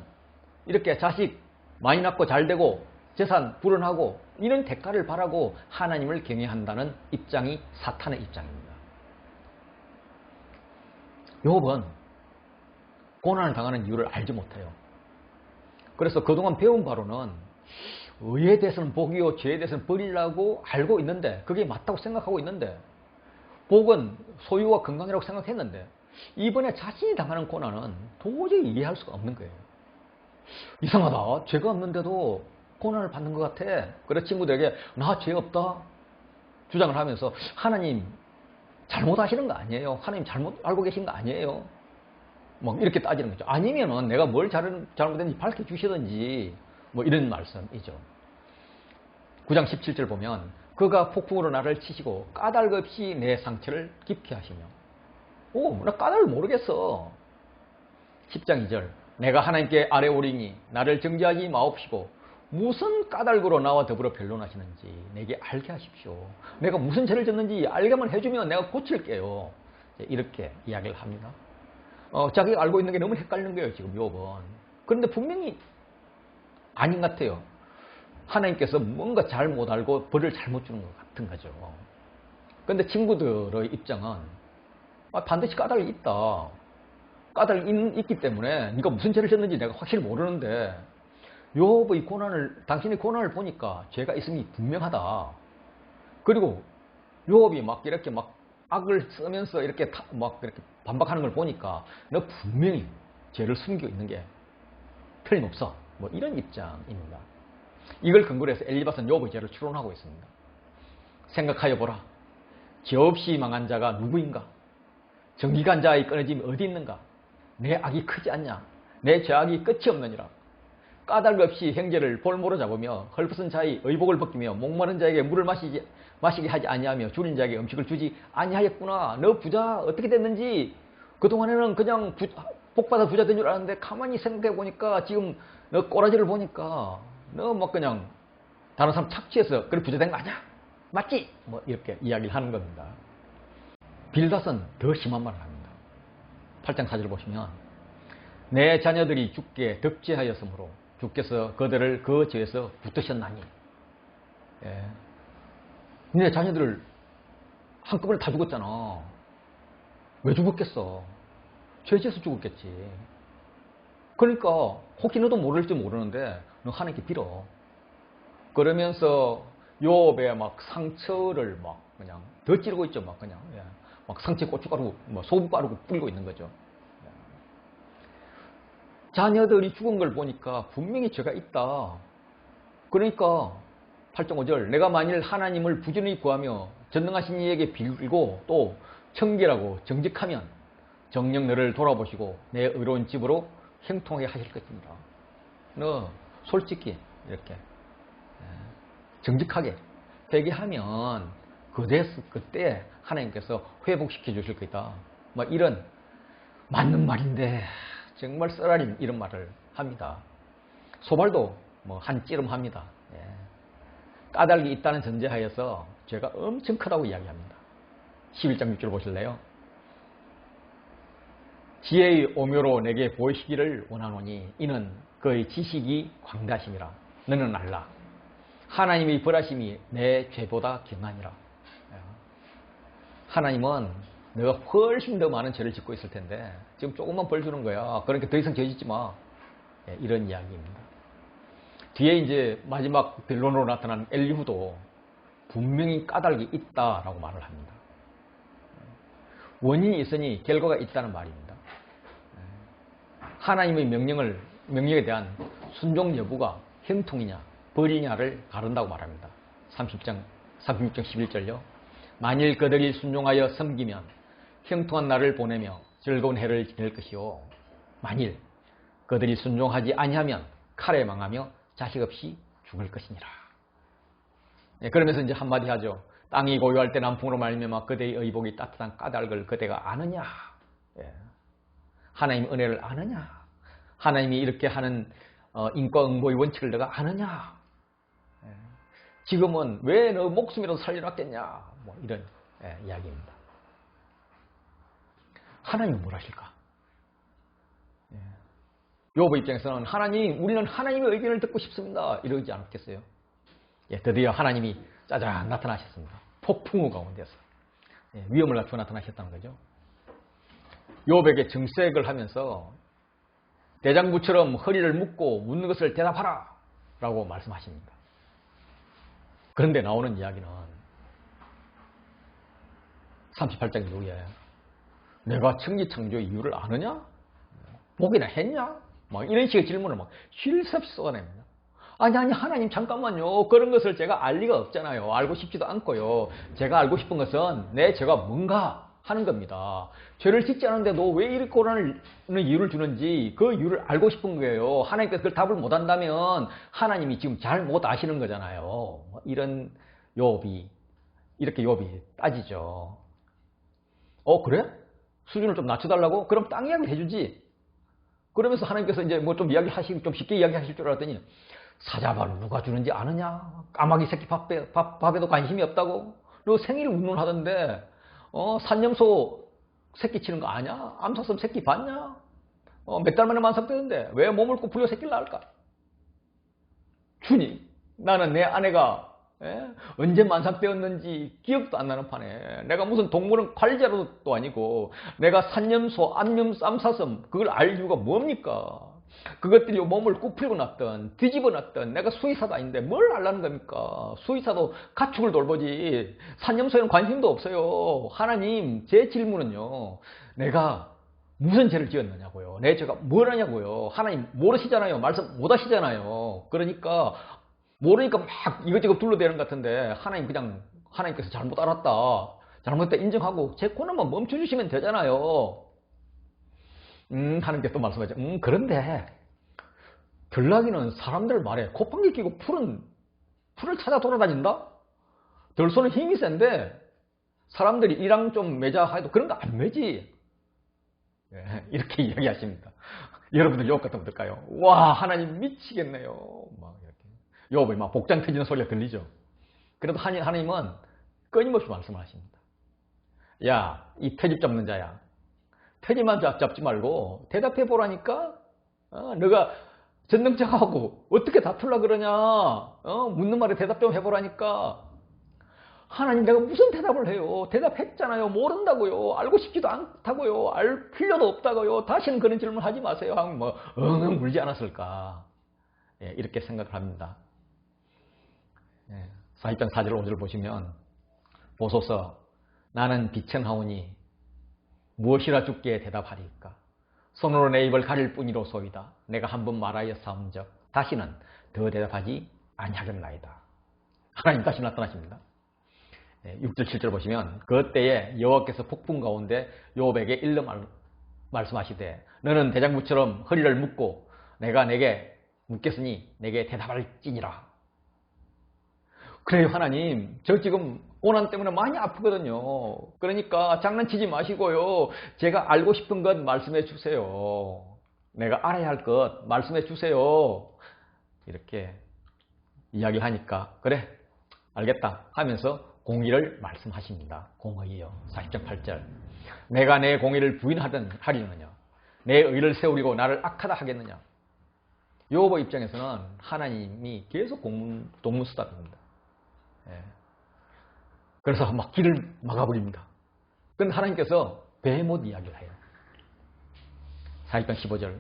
이렇게 자식 많이 낳고 잘되고 재산 불원하고 이런 대가를 바라고 하나님을 경외한다는 입장이 사탄의 입장입니다. 욥은 고난을 당하는 이유를 알지 못해요. 그래서 그동안 배운 바로는 의에 대해서는 복이요 죄에 대해서는 벌이라고 알고 있는데, 그게 맞다고 생각하고 있는데, 복은 소유와 건강이라고 생각했는데 이번에 자신이 당하는 고난은 도저히 이해할 수가 없는 거예요. 이상하다. 죄가 없는데도 고난을 받는 것 같아. 그래서 친구들에게 나 죄 없다 주장을 하면서 하나님 잘못하시는 거 아니에요? 하나님 잘못 알고 계신 거 아니에요? 뭐 이렇게 따지는 거죠. 아니면은 내가 뭘 잘못했는지 밝혀주시든지 뭐 이런 말씀이죠. 9장 17절 보면 그가 폭풍으로 나를 치시고 까닭 없이 내 상처를 깊게 하시며, 나 까닭을 모르겠어. 10장 2절 내가 하나님께 아뢰오리니 나를 정죄하지 마옵시고 무슨 까닭으로 나와 더불어 변론하시는지 내게 알게 하십시오. 내가 무슨 죄를 졌는지 알게만 해주면 내가 고칠게요. 이렇게 이야기를 합니다. 자기가 알고 있는 게 너무 헷갈리는 거예요, 지금 욥은. 그런데 분명히 아닌 것 같아요. 하나님께서 뭔가 잘못 알고 벌을 잘못 주는 것 같은 거죠. 그런데 친구들의 입장은 반드시 까닭이 있다. 까닭이 있기 때문에 네가 무슨 죄를 졌는지 내가 확실히 모르는데 욥의 당신의 고난을 보니까 죄가 있음이 분명하다. 그리고 욥이 막 이렇게 막 악을 쓰면서 이렇게 반박하는 걸 보니까 너 분명히 죄를 숨기고 있는 게 틀림없어. 뭐 이런 입장입니다. 이걸 근거로 해서 엘리바스는 욥의 죄를 추론하고 있습니다. 생각하여 보라. 죄 없이 망한 자가 누구인가? 정직한 자의 끊어짐이 어디 있는가? 내 악이 크지 않냐? 내 죄악이 끝이 없느니라. 까닭 없이 형제를 볼모로 잡으며 헐벗은 자의 의복을 벗기며 목마른 자에게 물을 마시게 하지 아니하며 줄인 자에게 음식을 주지 아니하였구나. 너 부자 어떻게 됐는지 그동안에는 그냥 복받아 부자 된 줄 알았는데 가만히 생각해 보니까 지금 너 꼬라지를 보니까 너 막 그냥 다른 사람 착취해서 그래 부자 된 거 아니야? 맞지? 뭐 이렇게 이야기를 하는 겁니다. 빌닷은 더 심한 말을 합니다. 8장 4절 보시면 내 자녀들이 죽게 덕죄하였으므로 주께서 그들을 그 죄에서 붙드셨나니. 예. 내 자녀들 한꺼번에 다 죽었잖아. 왜 죽었겠어? 죄지어서 죽었겠지. 그러니까 혹시 너도 모를지 모르는데 너 하나님께 빌어. 그러면서 욥의 막 상처를 막 그냥 더 찌르고 있죠. 막 그냥 막 상처에 고춧가루, 뭐 소금가루 뿌리고 있는 거죠. 자녀들이 죽은 걸 보니까 분명히 죄가 있다. 그러니까 8.5절 내가 만일 하나님을 부지런히 구하며 전능하신 이에게 빌고 또 청결하고 정직하면 정녕 너를 돌아보시고 내 의로운 집으로 형통하게 하실 것입니다. 너 솔직히 이렇게 정직하게 회개하면 그때 하나님께서 회복시켜 주실 거다. 막 이런 맞는 말인데 정말 쓰라린 이런 말을 합니다. 소발도 뭐 한 찌름 합니다. 까닭이 있다는 전제하에서 죄가 엄청 크다고 이야기합니다. 11장 6절 보실래요? 지혜의 오묘로 내게 보이시기를 원하노니 이는 그의 지식이 광대하심이라. 너는 알라. 하나님의 벌하심이 내 죄보다 경하니라. 하나님은 너가 훨씬 더 많은 죄를 짓고 있을 텐데 지금 조금만 벌 주는 거야. 그러니까 더 이상 죄 짓지 마. 이런 이야기입니다. 뒤에 이제 마지막 변론으로 나타난 엘리후도 분명히 까닭이 있다라고 말을 합니다. 원인이 있으니 결과가 있다는 말입니다. 하나님의 명령에 대한 순종 여부가 형통이냐 벌이냐를 가른다고 말합니다. 36장 11절요. 만일 그들이 순종하여 섬기면 형통한 날을 보내며 즐거운 해를 지낼 것이요. 만일 그들이 순종하지 아니하면 칼에 망하며 자식 없이 죽을 것이니라. 그러면서 이제 한마디 하죠. 땅이 고요할 때 남풍으로 말미암아 그대의 의복이 따뜻한 까닭을 그대가 아느냐. 하나님의 은혜를 아느냐. 하나님이 이렇게 하는 인과응보의 원칙을 내가 아느냐. 지금은 왜 너 목숨이라도 살려놨겠냐. 뭐 이런 이야기입니다. 하나님은 뭘 하실까? 욥의 입장에서는 하나님, 우리는 하나님의 의견을 듣고 싶습니다. 이러지 않았겠어요? 예, 드디어 하나님이 짜잔 나타나셨습니다. 폭풍우 가운데서. 예, 위험을 낮추고 나타나셨다는 거죠. 욥에게 증색을 하면서 대장부처럼 허리를 묶고 묻는 것을 대답하라 라고 말씀하십니다. 그런데 나오는 이야기는 38장 이후에 내가 천지창조의 이유를 아느냐? 보기나 했냐? 막 이런 식의 질문을 막 쉴 새 없이 쏟아냅니다. 아니 하나님 잠깐만요. 그런 것을 제가 알 리가 없잖아요. 알고 싶지도 않고요. 제가 알고 싶은 것은 내 죄가 뭔가 하는 겁니다. 죄를 짓지 않은데 너 왜 이렇게 고난을 이유를 주는지 그 이유를 알고 싶은 거예요. 하나님께서 그걸 답을 못 한다면 하나님이 지금 잘 못 아시는 거잖아요. 이런 욥이 이렇게 욥이 따지죠. 그래? 수준을 좀 낮춰달라고? 그럼 땅 이야기를 해주지. 그러면서 하나님께서 이제 뭐 좀 이야기하시고 좀 쉽게 이야기하실 줄 알았더니 사자밥을 누가 주는지 아느냐? 까마귀 새끼 밥에도 관심이 없다고? 너 생일 운운하던데 산염소 새끼 치는 거 아냐? 암사슴 새끼 봤냐? 몇 달 만에 만삭되는데 왜 몸을 꾸풀려 새끼를 낳을까? 주님, 나는 내 아내가 언제 만삭되었는지 기억도 안 나는 판에 내가 무슨 동물은 관리자도 아니고 내가 산염소, 암사슴 그걸 알 이유가 뭡니까? 그것들이 몸을 꾸풀고 났던 뒤집어 놨던 내가 수의사도 아닌데 뭘 알라는 겁니까? 수의사도 가축을 돌보지 산염소에는 관심도 없어요. 하나님, 제 질문은요, 내가 무슨 죄를 지었느냐고요. 내 죄가 뭘 하냐고요. 하나님 모르시잖아요. 말씀 못 하시잖아요. 그러니까 모르니까 막 이것저것 둘러대는 것 같은데 하나님께서 잘못 알았다, 잘못했다 인정하고 제 코너만 멈춰주시면 되잖아요. 하나님께서 또 말씀하죠. 그런데 들나귀는 사람들 말에 콧방귀 끼고 풀을 찾아 돌아다닌다? 들소는 힘이 센데 사람들이 이랑 좀 매자 해도 그런 거 안 매지. 예, 이렇게 이야기하십니다. 여러분들 욥 같으면 어떨까요? 와, 하나님 미치겠네요. 막 이렇게 욥이 막 복장 터지는 소리가 들리죠. 그래도 하나님은 끊임없이 말씀을 하십니다. 야, 이 터집 잡는 자야, 터집만 잡지 말고 대답해 보라니까. 너가 전능자하고 어떻게 다툴라 그러냐. 묻는 말에 대답 좀 해보라니까. 하나님, 내가 무슨 대답을 해요? 대답했잖아요. 모른다고요. 알고 싶지도 않다고요. 알 필요도 없다고요. 다시는 그런 질문 하지 마세요. 하면 뭐 엉엉 울지 않았을까. 예, 이렇게 생각을 합니다. 예, 42장 4절 5절 보시면 보소서, 나는 비천하오니 무엇이라 주께 대답하리까? 손으로 내 입을 가릴 뿐이로소이다. 내가 한번 말하여 싸움적 다시는 더 대답하지 아니하겠나이다. 하나님 다시 나타나십니다. 6절 7절 보시면 그때에 여호와께서 폭풍 가운데 욥에게 일러 말씀하시되 너는 대장부처럼 허리를 묶고 내가 내게 묻겠으니 내게 대답할지니라. 그래요, 하나님, 저 지금 고난 때문에 많이 아프거든요. 그러니까 장난치지 마시고요, 제가 알고 싶은 것 말씀해 주세요. 내가 알아야 할 것 말씀해 주세요. 이렇게 이야기하니까 그래 알겠다 하면서 공의를 말씀하십니다. 공의요. 40장 8절. 내가 내 공의를 부인하리느냐? 내 의를 세우리고 나를 악하다 하겠느냐? 욥의 입장에서는 하나님이 계속 동문수답입니다. 예. 그래서 막 길을 막아버립니다. 그런데 하나님께서 베헤못 이야기를 해요. 40장 15절.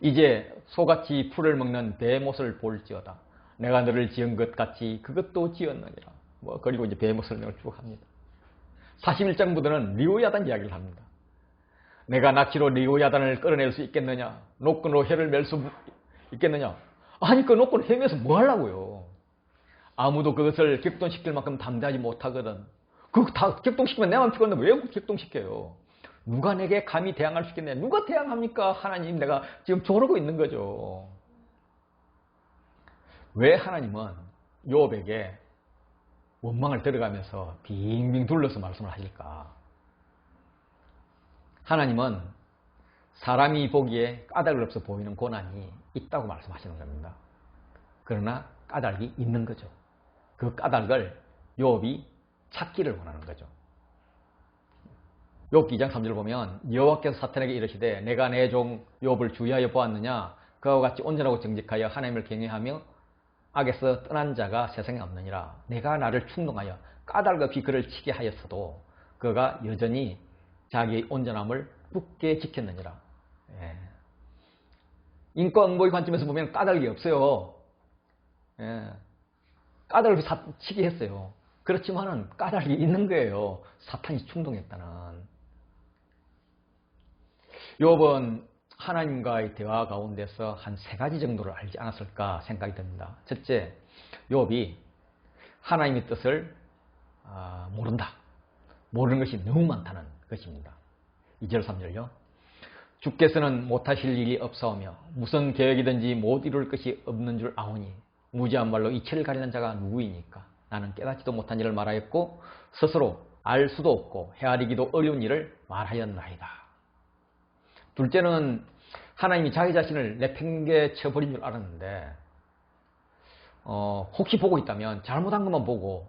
이제 소같이 풀을 먹는 베헤못을 볼지어다. 내가 너를 지은 것 같이 그것도 지었느니라. 그리고 이제 베헤못 설명을 쭉 합니다. 41장부터는 리오야단 이야기를 합니다. 내가 낚시로 리오야단을 끌어낼 수 있겠느냐? 노끈으로 해를 멜 수 있겠느냐? 아니, 그 노끈 헤매서 뭐 하려고요? 아무도 그것을 격동시킬 만큼 담대하지 못하거든. 그거 다 격동시키면 내만 피곤한데 왜 격동시켜요? 누가 내게 감히 대항할 수 있겠냐? 누가 대항합니까? 하나님, 내가 지금 조르고 있는 거죠. 왜 하나님은 욥에게 원망을 들어가면서 빙빙 둘러서 말씀을 하실까? 하나님은 사람이 보기에 까닭을 없어 보이는 고난이 있다고 말씀하시는 겁니다. 그러나 까닭이 있는 거죠. 그 까닭을 욥이 찾기를 원하는 거죠. 욥기 2장 3절 보면 여호와께서 사탄에게 이르시되 내가 내 종 욥을 주의하여 보았느냐? 그와 같이 온전하고 정직하여 하나님을 경외하며 악에서 떠난 자가 세상에 없느니라. 내가 나를 충동하여 까닭 없이 그를 치게 하였어도 그가 여전히 자기의 온전함을 굳게 지켰느니라. 예. 인과응보의 관점에서 보면 까닭이 없어요. 예. 까닭을 치게 했어요. 그렇지만은 까닭이 있는 거예요. 사탄이 충동했다는. 욥은 하나님과의 대화 가운데서 한 3가지 정도를 알지 않았을까 생각이 듭니다. 첫째, 욥이 하나님의 뜻을 모른다. 모르는 것이 너무 많다는 것입니다. 2절 3절요. 주께서는 못하실 일이 없사오며 무슨 계획이든지 못 이룰 것이 없는 줄 아오니 무지한 말로 이치를 가리는 자가 누구이니까. 나는 깨닫지도 못한 일을 말하였고 스스로 알 수도 없고 헤아리기도 어려운 일을 말하였나이다. 둘째는 하나님이 자기 자신을 내팽개쳐버린 줄 알았는데 혹시 보고 있다면 잘못한 것만 보고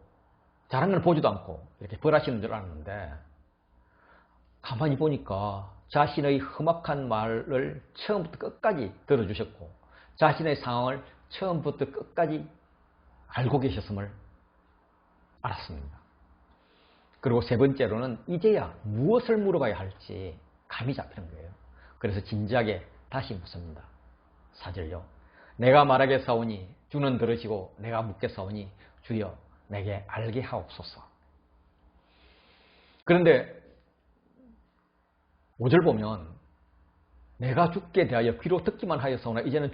잘한 걸 보지도 않고 이렇게 벌하시는 줄 알았는데 가만히 보니까 자신의 험악한 말을 처음부터 끝까지 들어주셨고 자신의 상황을 처음부터 끝까지 알고 계셨음을 알았습니다. 그리고 3번째로는 이제야 무엇을 물어봐야 할지 감이 잡히는 거예요. 그래서 진지하게 다시 묻습니다. 4절요. 내가 말하겠사오니 주는 들으시고 내가 묻겠사오니 주여 내게 알게 하옵소서. 그런데 5절 보면 내가 주께 대하여 귀로 듣기만 하였사오나 이제는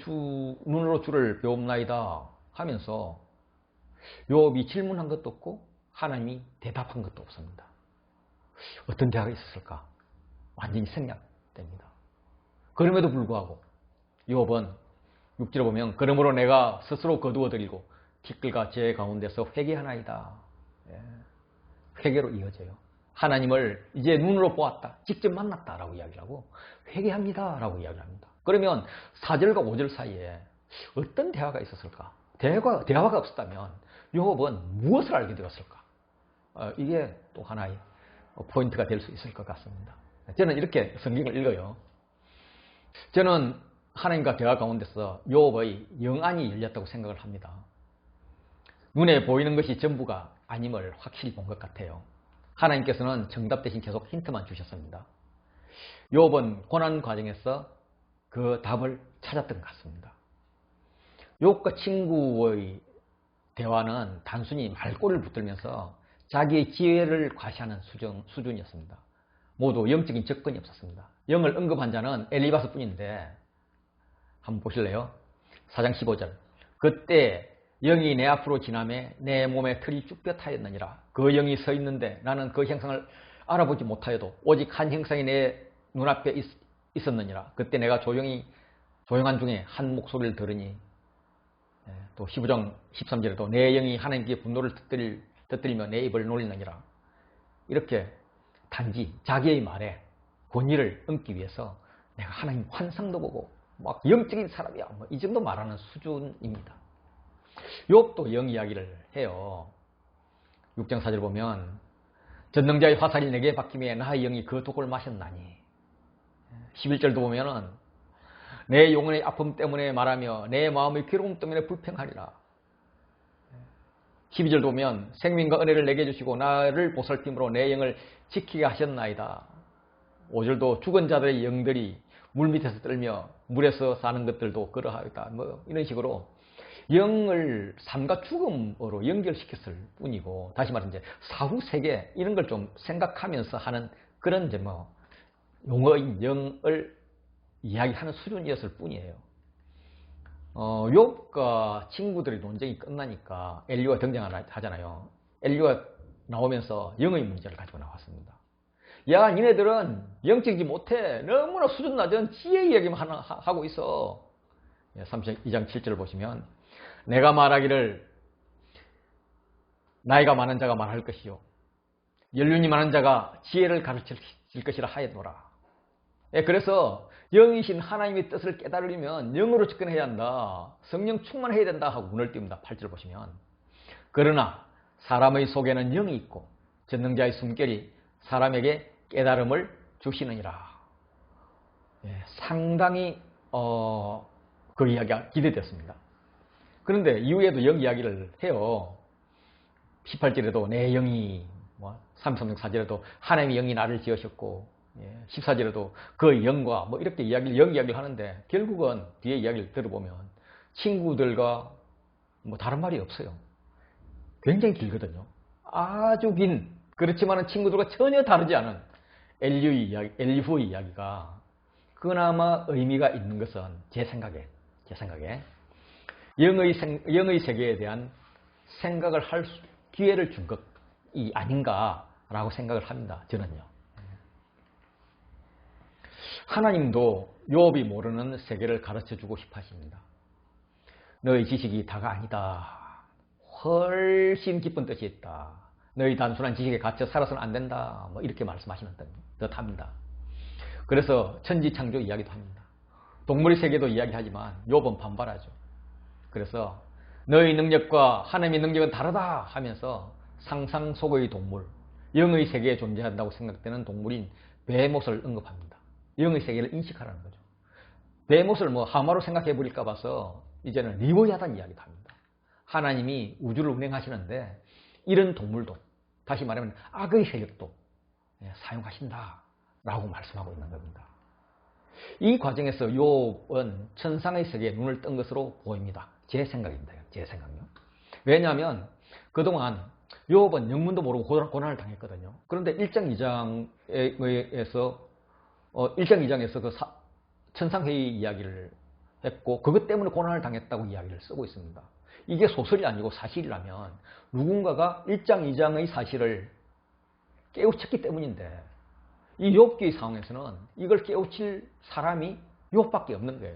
눈으로 주를 배웁나이다 하면서 욥이 질문한 것도 없고 하나님이 대답한 것도 없습니다. 어떤 대화가 있었을까? 완전히 생략됩니다. 그럼에도 불구하고 욥은 6절에 보면 그러므로 내가 스스로 거두어드리고 티끌과 제 가운데서 회개하나이다. 회개로 이어져요. 하나님을 이제 눈으로 보았다. 직접 만났다라고 이야기를 하고 회개합니다 라고 이야기를 합니다. 그러면 4절과 5절 사이에 어떤 대화가 있었을까? 대화가 없었다면 욥은 무엇을 알게 되었을까? 이게 또 하나의 포인트가 될 수 있을 것 같습니다. 저는 이렇게 성경을 읽어요. 저는 하나님과 대화 가운데서 욥의 영안이 열렸다고 생각을 합니다. 눈에 보이는 것이 전부가 아님을 확실히 본 것 같아요. 하나님께서는 정답 대신 계속 힌트만 주셨습니다. 욥은 고난 과정에서 그 답을 찾았던 것 같습니다. 욥과 친구의 대화는 단순히 말꼬리를 붙들면서 자기의 지혜를 과시하는 수준이었습니다. 모두 영적인 접근이 없었습니다. 영을 언급한 자는 엘리바스 뿐인데 한번 보실래요? 4장 15절. 그때 영이 내 앞으로 지나매 내 몸에 털이 쭈뼛하였느니라. 그 영이 서 있는데 나는 그 형상을 알아보지 못하여도 오직 한 형상이 내 눈앞에 있었느니라. 그때 내가 조용한 중에 한 목소리를 들으니 또 15장 13절에도 내 영이 하나님께 분노를 터뜨리며 내 입을 놀리느니라. 이렇게 단지 자기의 말에 권위를 얹기 위해서 내가 하나님 환상도 보고 막 영적인 사람이야 이 정도 말하는 수준입니다. 욥도 영 이야기를 해요. 6장 4절 보면 전능자의 화살이 내게 박힘에 나의 영이 그 독을 마셨나니. 11절도 보면은 내 영혼의 아픔 때문에 말하며 내 마음의 괴로움 때문에 불평하리라. 12절도 보면 생명과 은혜를 내게 주시고 나를 보살핌으로 내 영을 지키게 하셨나이다. 5절도 죽은 자들의 영들이 물밑에서 떨며 물에서 사는 것들도 그러하였다. 이런 식으로 영을 삶과 죽음으로 연결시켰을 뿐이고, 다시 말해 이제 사후 세계 이런 걸 좀 생각하면서 하는 그런 이제 용어인 영을 이야기하는 수준이었을 뿐이에요. 욥과 친구들의 논쟁이 끝나니까 엘리야가 등장하잖아요. 엘리야가 나오면서 영의 문제를 가지고 나왔습니다. 야, 니네들은 영적이지 못해. 너무나 수준 낮은 지혜 이야기만 하고 있어. 32장 7절을 보시면 내가 말하기를 나이가 많은 자가 말할 것이요 연륜이 많은 자가 지혜를 가르칠 것이라 하였노라. 그래서 영이신 하나님의 뜻을 깨달으려면 영으로 접근해야 한다. 성령 충만해야 된다 하고 문을 띄웁니다. 8절 보시면 그러나 사람의 속에는 영이 있고 전능자의 숨결이 사람에게 깨달음을 주시느니라. 상당히 그 이야기가 기대됐습니다. 그런데 이후에도 영 이야기를 해요. 18절에도 내 영이 33장 4절에도 하나님의 영이 나를 지으셨고 14절에도 그 영과 이렇게 영 이야기를 하는데 결국은 뒤에 이야기를 들어보면 친구들과 다른 말이 없어요. 굉장히 길거든요. 아주 긴, 그렇지만 친구들과 전혀 다르지 않은 엘리후의 이야기가 그나마 의미가 있는 것은 제 생각에 영의 세계에 대한 생각을 할 기회를 준 것이 아닌가라고 생각을 합니다. 저는요. 하나님도 욥이 모르는 세계를 가르쳐주고 싶어 하십니다. 너의 지식이 다가 아니다. 훨씬 깊은 뜻이 있다. 너희 단순한 지식에 갇혀 살아서는 안 된다. 이렇게 말씀하시는 듯합니다. 그래서 천지창조 이야기도 합니다. 동물의 세계도 이야기하지만 욥은 반발하죠. 그래서 너의 능력과 하나님의 능력은 다르다 하면서 상상 속의 동물, 영의 세계에 존재한다고 생각되는 동물인 베못을 언급합니다. 영의 세계를 인식하라는 거죠. 베못을 하마로 생각해 버릴까 봐서 이제는 리보야단 이야기도 합니다. 하나님이 우주를 운행하시는데 이런 동물도, 다시 말하면 악의 세력도 사용하신다라고 말씀하고 있는 겁니다. 이 과정에서 욥은 천상의 세계에 눈을 뜬 것으로 보입니다. 제 생각입니다. 제 생각요. 왜냐하면 그동안 욥은 영문도 모르고 고난을 당했거든요. 그런데 1장 2장에서 그 천상회의 이야기를 했고 그것 때문에 고난을 당했다고 이야기를 쓰고 있습니다. 이게 소설이 아니고 사실이라면 누군가가 1장 2장의 사실을 깨우쳤기 때문인데 이 욥기의 상황에서는 이걸 깨우칠 사람이 욥밖에 없는 거예요.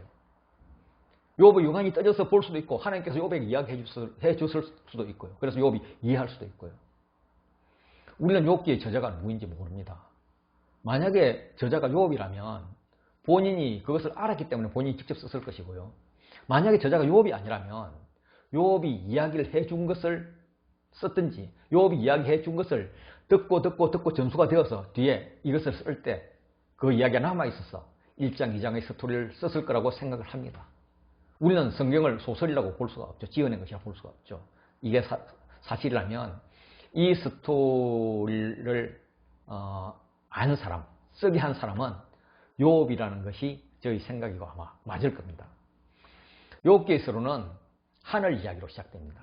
욥의 유관이 떠져서 볼 수도 있고 하나님께서 욥에게 이야기해 줬을 수도 있고요. 그래서 욥이 이해할 수도 있고요. 우리는 욥기의 저자가 누구인지 모릅니다. 만약에 저자가 욥이라면 본인이 그것을 알았기 때문에 본인이 직접 썼을 것이고요. 만약에 저자가 욥이 아니라면 욥이 이야기를 해준 것을 썼든지 욥이 이야기해 준 것을 듣고 전수가 되어서 뒤에 이것을 쓸 때 그 이야기가 남아있어서 1장, 2장의 스토리를 썼을 거라고 생각을 합니다. 우리는 성경을 소설이라고 볼 수가 없죠. 지어낸 것이라고 볼 수가 없죠. 이게 사실이라면 이 스토리를 아는 사람, 쓰게 한 사람은 욥이라는 것이 저희 생각이고 아마 맞을 겁니다. 욥기에서는 하늘 이야기로 시작됩니다.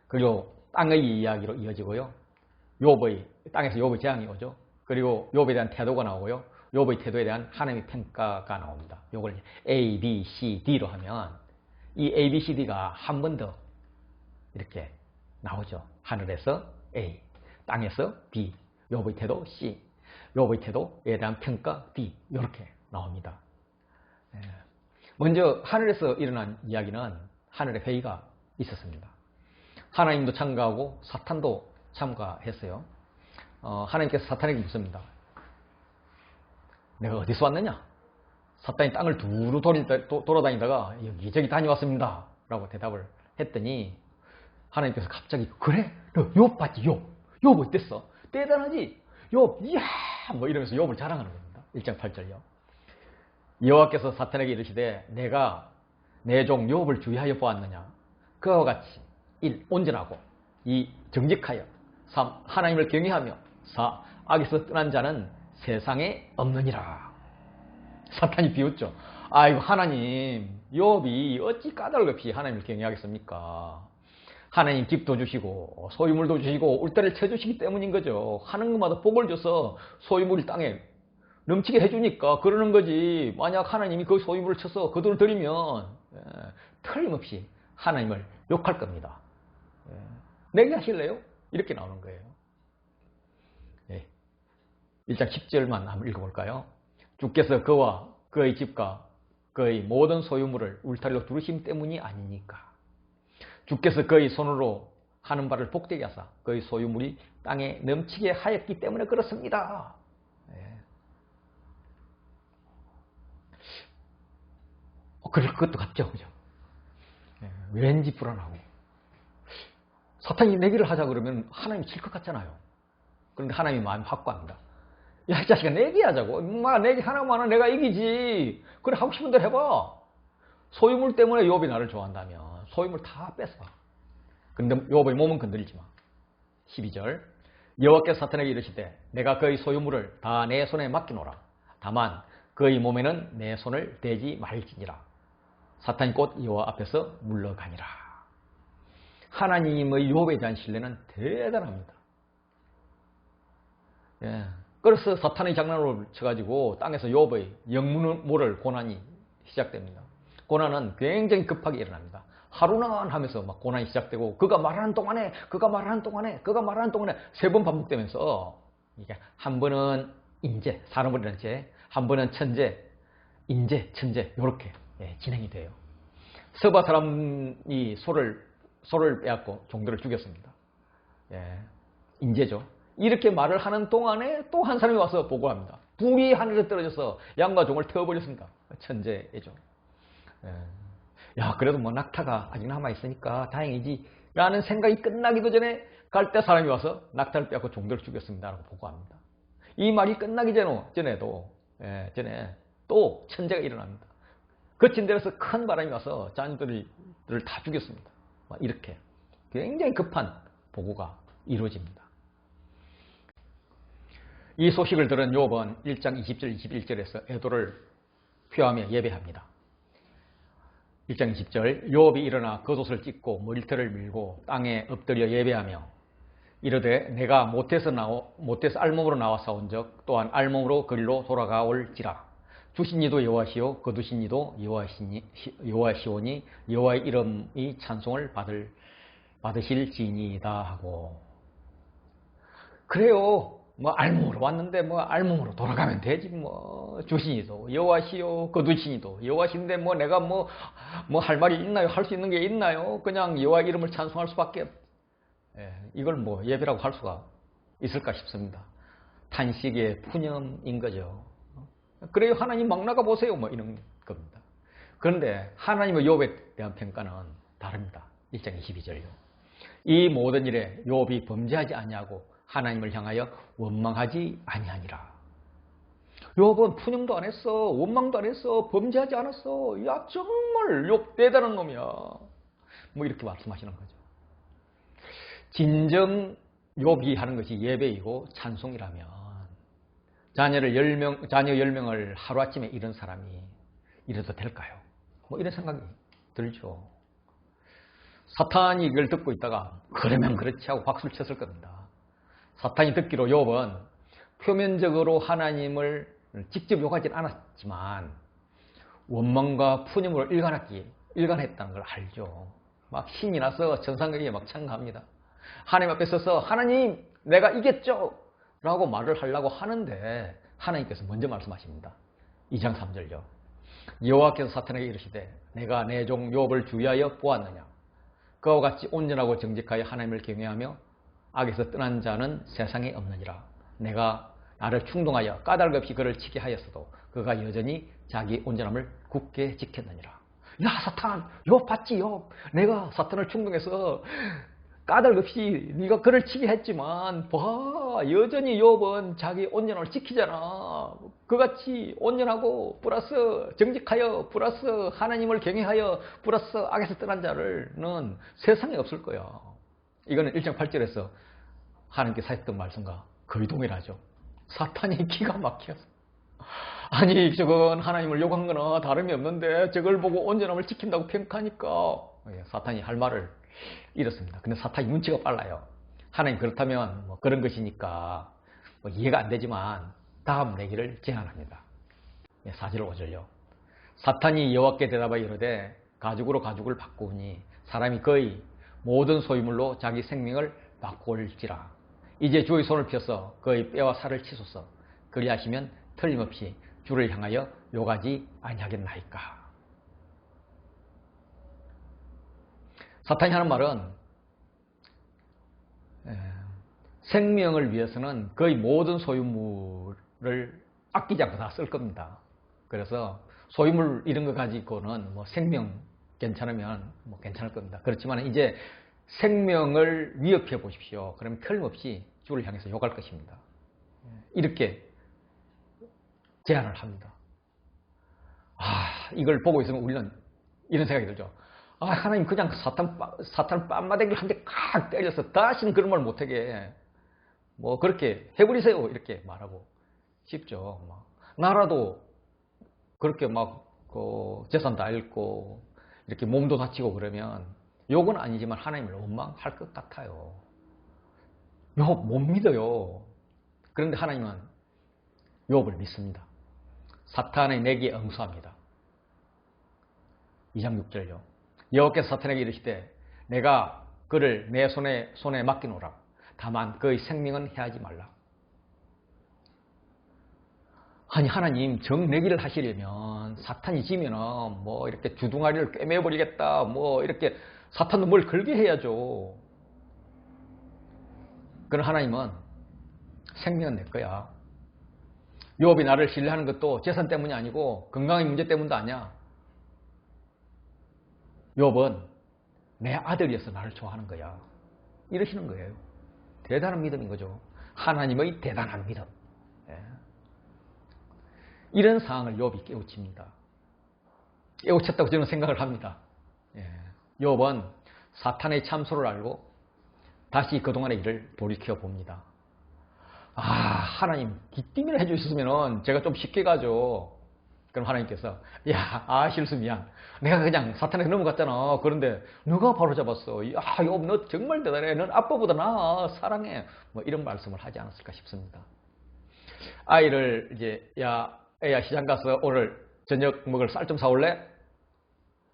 그리고 땅의 이야기로 이어지고요. 땅에서 욥의 재앙이 오죠. 그리고 욥에 대한 태도가 나오고요. 욥의 태도에 대한 하나님의 평가가 나옵니다. 이걸 A, B, C, D로 하면 이 A, B, C, D가 한 번 더 이렇게 나오죠. 하늘에서 A, 땅에서 B, 욥의 태도 C, 욥의 태도에 대한 평가 D 이렇게 나옵니다. 먼저 하늘에서 일어난 이야기는 하늘의 회의가 있었습니다. 하나님도 참가하고 사탄도 참가했어요. 하나님께서 사탄에게 묻습니다. 내가 어디서 왔느냐? 사탄이 땅을 두루 돌아다니다가 여기저기 다녀왔습니다. 라고 대답을 했더니 하나님께서 갑자기 그래? 너 욥 봤지? 욥 어땠어? 대단하지? 욥 이야! 이러면서 욥을 자랑하는 겁니다. 1장 8절요. 여호와께서 사탄에게 이르시되 내가 내 종 욥을 주의하여 보았느냐? 그와 같이 1. 온전하고 2. 정직하여 3. 하나님을 경외하며 4. 악에서 떠난 자는 세상에 없느니라. 사탄이 비웃죠. 아이고 하나님, 욥이 어찌 까닭 없이 하나님을 경외하겠습니까? 하나님 집도 주시고 소유물도 주시고 울타리를 쳐주시기 때문인 거죠. 하는 것마다 복을 줘서 소유물이 땅에 넘치게 해주니까 그러는 거지. 만약 하나님이 그 소유물을 쳐서 그 돈을 들이면 틀림없이 하나님을 욕할 겁니다. 내게 하실래요? 이렇게 나오는 거예요. 1장 10절만 한번 읽어볼까요? 주께서 그와 그의 집과 그의 모든 소유물을 울타리로 두르심 때문이 아니니까. 주께서 그의 손으로 하는 바를 복되게 하사 그의 소유물이 땅에 넘치게 하였기 때문에 그렇습니다. 그럴 것도 같죠, 그죠? 왠지 불안하고. 사탄이 내기를 하자 그러면 하나님이 질 것 같잖아요. 그런데 하나님이 마음이 확고합니다. 야, 이 자식아, 내기하자고. 내기 하나만 하면 내가 이기지. 그래, 하고 싶은 대로 해봐. 소유물 때문에 욥이 나를 좋아한다면 소유물 다 뺏어. 근데 욥의 몸은 건드리지 마. 12절 여호와께서 사탄에게 이르시되 내가 그의 소유물을 다 내 손에 맡기노라. 다만 그의 몸에는 내 손을 대지 말지니라. 사탄이 곧 여호와 앞에서 물러가니라. 하나님의 욥에 대한 신뢰는 대단합니다. 예. 그래서 사탄의 장난을 쳐가지고 땅에서 욥의 영문을 고난이 시작됩니다. 고난은 굉장히 급하게 일어납니다. 하루나 하면서 막 고난이 시작되고 그가 말하는 동안에 세 번 반복되면서 이게 한 번은 인재, 사람을 인재, 한 번은 천재, 인재, 천재 이렇게 진행이 돼요. 서바 사람이 소를 빼앗고 종들을 죽였습니다. 인재죠. 이렇게 말을 하는 동안에 또 한 사람이 와서 보고합니다. 불이 하늘에서 떨어져서 양과 종을 태워버렸습니다. 천재죠. 야, 그래도 뭐 낙타가 아직 남아있으니까 다행이지 라는 생각이 끝나기도 전에 갈대 사람이 와서 낙타를 빼앗고 종들을 죽였습니다 라고 보고합니다. 이 말이 끝나기 전에 또 천재가 일어납니다. 거친 데에서 큰 바람이 와서 자녀들을 다 죽였습니다. 이렇게 굉장히 급한 보고가 이루어집니다. 이 소식을 들은 욥은 1장 20절 21절에서 애도를 표하며 예배합니다. 1장 20절 욥이 일어나 겉옷을 찢고 머리털을 밀고 땅에 엎드려 예배하며 이르되 내가 못해서 알몸으로 나와 싸운 적 또한 알몸으로 그리로 돌아가올지라. 주신 이도 여호와시요 거두신 이도 여호와시오니 여호와의 이름이 찬송을 받으실지니이다 하고. 그래요. 뭐 알몸으로 왔는데 뭐 알몸으로 돌아가면 되지 뭐. 주신이도 여호와시요 거두신이도 여호와신데 뭐 내가 뭐 할 말이 있나요? 할 수 있는 게 있나요? 그냥 여호와 이름을 찬송할 수밖에. 이걸 뭐 예배라고 할 수가 있을까 싶습니다. 탄식의 푸념인 거죠. 그래요, 하나님 막 나가 보세요 뭐 이런 겁니다. 그런데 하나님의 욥에 대한 평가는 다릅니다. 1장 22절요. 이 모든 일에 욥이 범죄하지 아니하고 하나님을 향하여 원망하지 아니하니라. 욥은 푸념도 안 했어, 원망도 안 했어, 범죄하지 않았어. 야, 정말 욥 대단한 놈이야. 뭐 이렇게 말씀하시는 거죠. 진정 욥이 하는 것이 예배이고 찬송이라면 자녀 10명을 하루아침에 잃은 사람이 이래도 될까요? 뭐 이런 생각이 들죠. 사탄이 이걸 듣고 있다가 그러면 그렇지 하고 박수를 쳤을 겁니다. 사탄이 듣기로 욥은 표면적으로 하나님을 직접 욕하진 않았지만 원망과 푸념으로 일관했다는 걸 알죠. 막 신이 나서 천상에게 막 청합니다. 하나님 앞에 서서 하나님 내가 이겼죠 라고 말을 하려고 하는데 하나님께서 먼저 말씀하십니다. 2장 3절요. 여호와께서 사탄에게 이르시되 내가 내 종 욥을 주의하여 보았느냐. 그와 같이 온전하고 정직하여 하나님을 경외하며 악에서 떠난 자는 세상에 없느니라. 내가 나를 충동하여 까닭 없이 그를 치게 하였어도 그가 여전히 자기 온전함을 굳게 지켰느니라. 야, 사탄 욥 봤지 욥. 내가 사탄을 충동해서 까닭 없이 네가 그를 치게 했지만 봐, 여전히 욥은 자기 온전함을 지키잖아. 그같이 온전하고 플러스 정직하여 플러스 하나님을 경외하여 플러스 악에서 떠난 자는 세상에 없을 거야. 이거는 1장 8절에서 하나님께 하셨던 말씀과 거의 동일하죠. 사탄이 기가 막혀서 아니 저건 하나님을 욕한 거나 다름이 없는데 저걸 보고 온전함을 지킨다고 평가하니까 사탄이 할 말을 잃었습니다. 근데 사탄이 눈치가 빨라요. 하나님 그렇다면 뭐 그런 것이니까 뭐 이해가 안 되지만 다음 내기를 제안합니다. 4절 5절요. 사탄이 여호와께 대답하여 이르되 가죽으로 가죽을 바꾸니 사람이 거의 모든 소유물로 자기 생명을 바꿀지라. 이제 주의 손을 펴서 그의 뼈와 살을 치소서. 그리하시면 틀림없이 주를 향하여 욕하지 아니하겠나이까. 사탄이 하는 말은 생명을 위해서는 거의 모든 소유물을 아끼지 않고 다 쓸 겁니다. 그래서 소유물 이런 거 가지고는 뭐 생명 괜찮으면 뭐 괜찮을 겁니다. 그렇지만 이제 생명을 위협해 보십시오. 그러면 틀림없이 주를 향해서 욕할 것입니다. 이렇게 제안을 합니다. 이걸 보고 있으면 우리는 이런 생각이 들죠. 아, 하나님 그냥 사탄 뺨마대기를 한 대 칵 때려서 다시는 그런 말 못하게 뭐 그렇게 해버리세요. 이렇게 말하고 싶죠. 나라도 그렇게 재산 다 잃고 이렇게 몸도 다치고 그러면 욕은 아니지만 하나님을 원망할 것 같아요. 욥 못 믿어요. 그런데 하나님은 욥을 믿습니다. 사탄의 내기에 응수합니다. 2장 6절요. 여호와께서 사탄에게 이르시되 내가 그를 내 손에 맡기노라. 다만 그의 생명은 해하지 말라. 아니 하나님 정내기를 하시려면 사탄이 지면은 뭐 이렇게 주둥아리를 꿰매버리겠다 뭐 이렇게 사탄도 뭘 걸게 해야죠. 그럼 하나님은 생명은 내 거야. 욥이 나를 신뢰하는 것도 재산 때문이 아니고 건강의 문제 때문도 아니야. 욥은 내 아들이어서 나를 좋아하는 거야. 이러시는 거예요. 대단한 믿음인 거죠. 하나님의 대단한 믿음. 예. 이런 상황을 욥이 깨우칩니다. 깨우쳤다고 저는 생각을 합니다. 예. 욥은 사탄의 참소를 알고 다시 그동안의 일을 돌이켜 봅니다. 아, 하나님 기띠미를 해주셨으면 제가 좀 쉽게 가죠. 그럼 하나님께서 야, 실수 미안. 내가 그냥 사탄에게 넘어갔잖아. 그런데 누가 바로 잡았어. 야, 욥 너 정말 대단해. 넌 아빠보다 나 사랑해. 뭐 이런 말씀을 하지 않았을까 싶습니다. 아이를 이제 야, 애야 시장 가서 오늘 저녁 먹을 쌀 좀 사올래?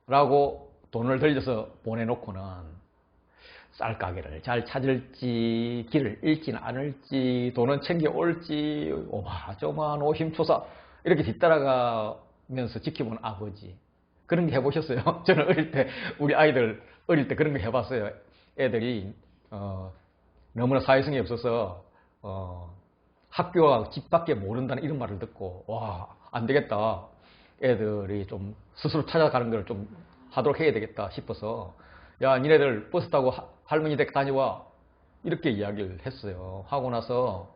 라고 돈을 들여서 보내놓고는 쌀 가게를 잘 찾을지 길을 잃지는 않을지 돈은 챙겨올지 오마조마한 오심초사 이렇게 뒤따라가면서 지켜본 아버지. 그런 게 해보셨어요? 저는 어릴 때 우리 아이들 어릴 때 그런 거 해봤어요. 애들이 너무나 사회성이 없어서 학교와 집 밖에 모른다는 이런 말을 듣고 와, 안 되겠다. 애들이 좀 스스로 찾아가는 걸 좀 하도록 해야 되겠다 싶어서 야, 니네들 버스 타고 할머니 댁 다녀와 이렇게 이야기를 했어요. 하고 나서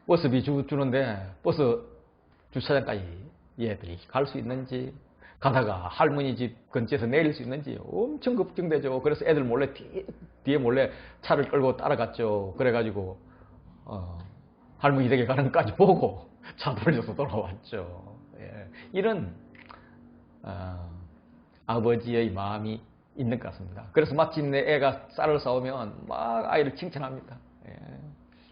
버스비 주는데 버스 주차장까지 얘들이 갈 수 있는지 가다가 할머니 집 근처에서 내릴 수 있는지 엄청 걱정되죠. 그래서 애들 몰래 뒤에 몰래 차를 끌고 따라갔죠. 그래가지고 할머니 댁에 가는 것까지 보고 차 돌려서 돌아왔죠. 예. 이런 아버지의 마음이 있는 것 같습니다. 그래서 마침내 애가 쌀을 사오면 막 아이를 칭찬합니다. 예.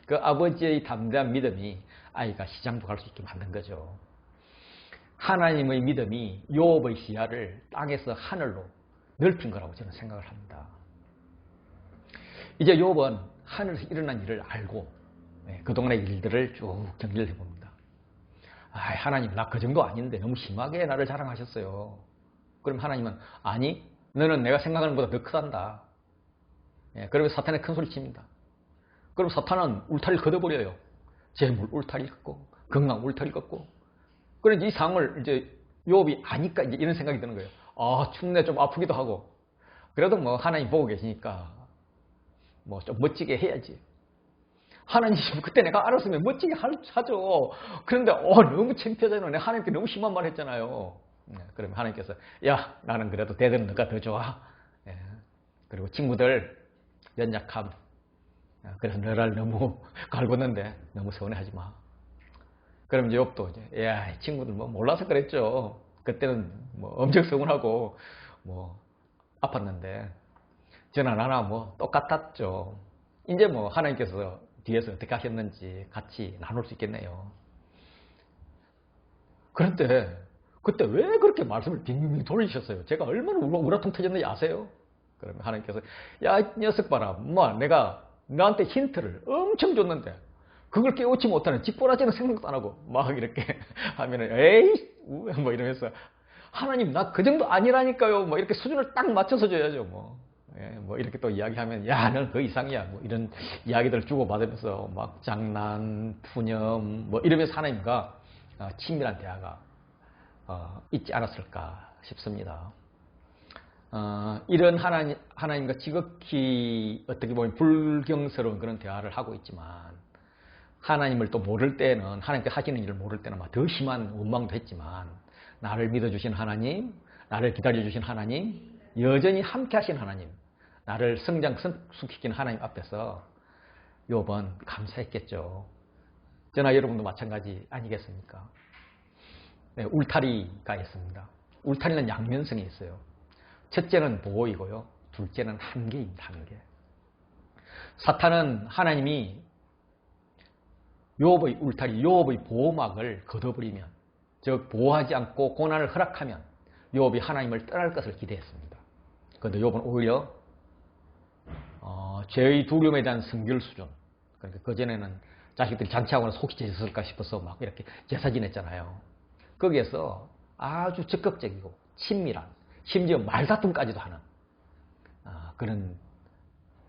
그 아버지의 담대한 믿음이 아이가 시장도 갈 수 있게 만든 거죠. 하나님의 믿음이 욥의 시야를 땅에서 하늘로 넓힌 거라고 저는 생각을 합니다. 이제 욥은 하늘에서 일어난 일을 알고 그동안의 일들을 쭉 정리를 해봅니다. 하나님 나 그 정도 아닌데 너무 심하게 나를 자랑하셨어요. 그럼 하나님은 아니 너는 내가 생각하는 것보다 더 크단다. 그러면 사탄의 큰 소리 칩니다. 그럼 사탄은 울타리를 걷어버려요. 재물 울타리 걷고 건강 울타리 걷고. 그래서 이 상을 이제 욥이 아니까 이제 이런 생각이 드는 거예요. 아, 춥네. 좀 아프기도 하고. 그래도 뭐 하나님 보고 계시니까 뭐 좀 멋지게 해야지. 하나님 그때 내가 알았으면 멋지게 하죠. 그런데 너무 창피하잖아요. 내가 하나님께 너무 심한 말 했잖아요. 그러면 하나님께서 야, 나는 그래도 대대는 너가 더 좋아. 그리고 친구들 연약함. 그래서 너를 너무 갈궜는데 너무 서운해하지 마. 그럼 이제 욥도 이제 야, 친구들 뭐 몰라서 그랬죠. 그때는 뭐 엄청 서운하고 뭐 아팠는데 저나 나나 뭐 똑같았죠. 이제 뭐 하나님께서 뒤에서 어떻게 하셨는지 같이 나눌 수 있겠네요. 그런데 그때 왜 그렇게 말씀을 빙빙 돌리셨어요? 제가 얼마나 우라통 터졌는지 아세요? 그러면 하나님께서 야, 이 녀석 봐라. 뭐 내가 너한테 힌트를 엄청 줬는데 그걸 깨우치 못하는 집보라지는 생각도 안 하고 막 이렇게 하면은 에이 뭐 이러면서 하나님 나 그 정도 아니라니까요. 뭐 이렇게 수준을 딱 맞춰서 줘야죠. 뭐 이렇게 또 이야기하면 야, 너는 그 이상이야. 뭐 이런 이야기들을 주고받으면서 막 장난, 푸념 뭐 이러면서 하나님과 친밀한 대화가 있지 않았을까 싶습니다. 이런 하나님과 지극히 어떻게 보면 불경스러운 그런 대화를 하고 있지만 하나님을 또 모를 때는 하나님께 하시는 일을 모를 때는 더 심한 원망도 했지만 나를 믿어주신 하나님, 나를 기다려주신 하나님, 여전히 함께 하신 하나님, 나를 성장시키는 하나님 앞에서 욥은 감사했겠죠. 저나 여러분도 마찬가지 아니겠습니까? 네, 울타리가 있습니다. 울타리는 양면성이 있어요. 첫째는 보호이고요. 둘째는 한계입니다. 한계. 사탄은 하나님이 욥의 울타리, 욥의 보호막을 걷어버리면, 즉 보호하지 않고 고난을 허락하면 욥이 하나님을 떠날 것을 기대했습니다. 그런데 욥은 오히려 죄의 두려움에 대한 성결 수준, 그러니까 그전에는 자식들이 잔치하거나 속이 찢었을까 싶어서 막 이렇게 제사 지냈잖아요. 거기에서 아주 적극적이고 친밀한, 심지어 말다툼까지도 하는 그런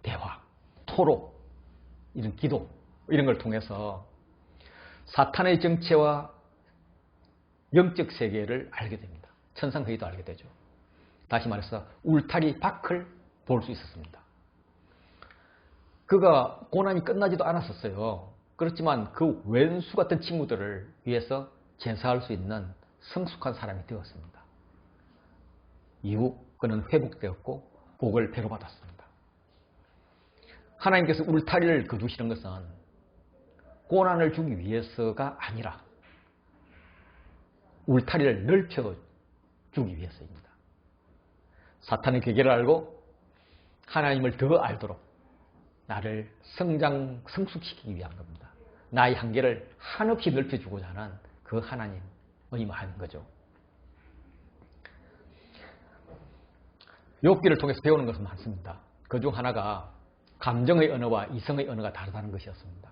대화, 토로, 이런 기도, 이런 걸 통해서 사탄의 정체와 영적 세계를 알게 됩니다. 천상회의도 알게 되죠. 다시 말해서 울타리 밖을 볼 수 있었습니다. 그가 고난이 끝나지도 않았었어요. 그렇지만 그 왼수 같은 친구들을 위해서 제사할 수 있는 성숙한 사람이 되었습니다. 이후 그는 회복되었고 복을 배로 받았습니다. 하나님께서 울타리를 거두시는 것은 고난을 주기 위해서가 아니라 울타리를 넓혀주기 위해서입니다. 사탄의 계계를 알고 하나님을 더 알도록 나를 성숙시키기 위한 겁니다. 나의 한계를 한없이 넓혀주고자 하는 그 하나님 의미하는 거죠. 욥기를 통해서 배우는 것은 많습니다. 그중 하나가 감정의 언어와 이성의 언어가 다르다는 것이었습니다.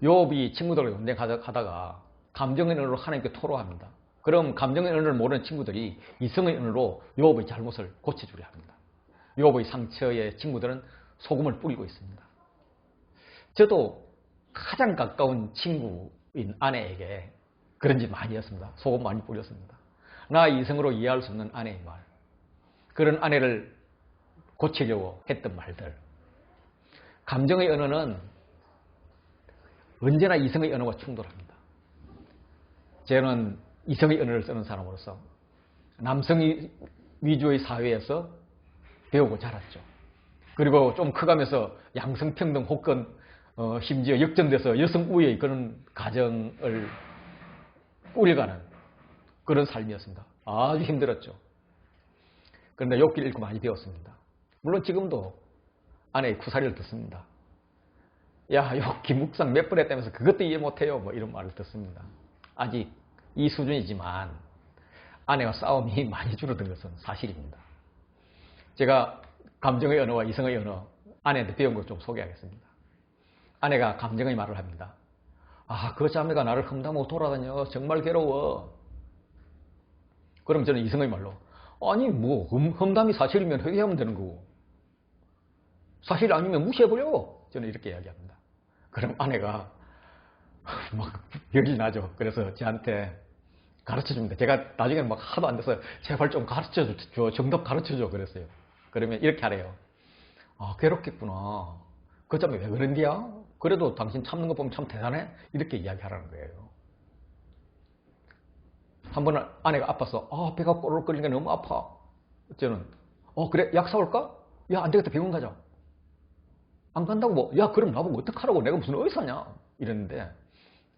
욥이 친구들과 논쟁하다가 감정의 언어로 하나님께 토로합니다. 그럼 감정의 언어를 모르는 친구들이 이성의 언어로 욥의 잘못을 고쳐주려 합니다. 욥의 상처에 친구들은 소금을 뿌리고 있습니다. 저도 가장 가까운 친구인 아내에게 그런 짓 많이 했습니다. 소금 많이 뿌렸습니다. 나 이성으로 이해할 수 없는 아내의 말, 그런 아내를 고치려고 했던 말들. 감정의 언어는 언제나 이성의 언어와 충돌합니다. 저는 이성의 언어를 쓰는 사람으로서 남성 위주의 사회에서 배우고 자랐죠. 그리고 좀 커가면서 양성평등 혹은 심지어 역전돼서 여성 우위의 그런 가정을 꾸려가는 그런 삶이었습니다. 아주 힘들었죠. 그런데 욥기를 읽고 많이 배웠습니다. 물론 지금도 아내의 구사리를 듣습니다. 야, 욥기 묵상 몇 번 했다면서 그것도 이해 못해요. 뭐 이런 말을 듣습니다. 아직 이 수준이지만 아내와 싸움이 많이 줄어든 것은 사실입니다. 제가 감정의 언어와 이성의 언어, 아내한테 배운 걸 좀 소개하겠습니다. 아내가 감정의 말을 합니다. 아, 그 자매가 나를 험담하고 돌아다녀. 정말 괴로워. 그럼 저는 이성의 말로, 아니 뭐 험담이 사실이면 회개하면 되는 거고 사실 아니면 무시해버려. 저는 이렇게 이야기합니다. 그럼 아내가 막 열이 나죠. 그래서 저한테 가르쳐줍니다. 제가 나중에는 막 하도 안 돼서 제발 좀 가르쳐줘. 정답 가르쳐줘. 그랬어요. 그러면 이렇게 하래요. 아, 괴롭겠구나. 그 점에 왜 그런디야? 그래도 당신 참는 거 보면 참 대단해? 이렇게 이야기하라는 거예요. 한 번은 아내가 아파서 배가 꼬르륵 끓는 게 너무 아파. 저는 그래? 약 사올까? 야, 안 되겠다. 병원 가자. 안 간다고 뭐, 야, 그럼 나보고 어떡하라고. 내가 무슨 의사냐? 이랬는데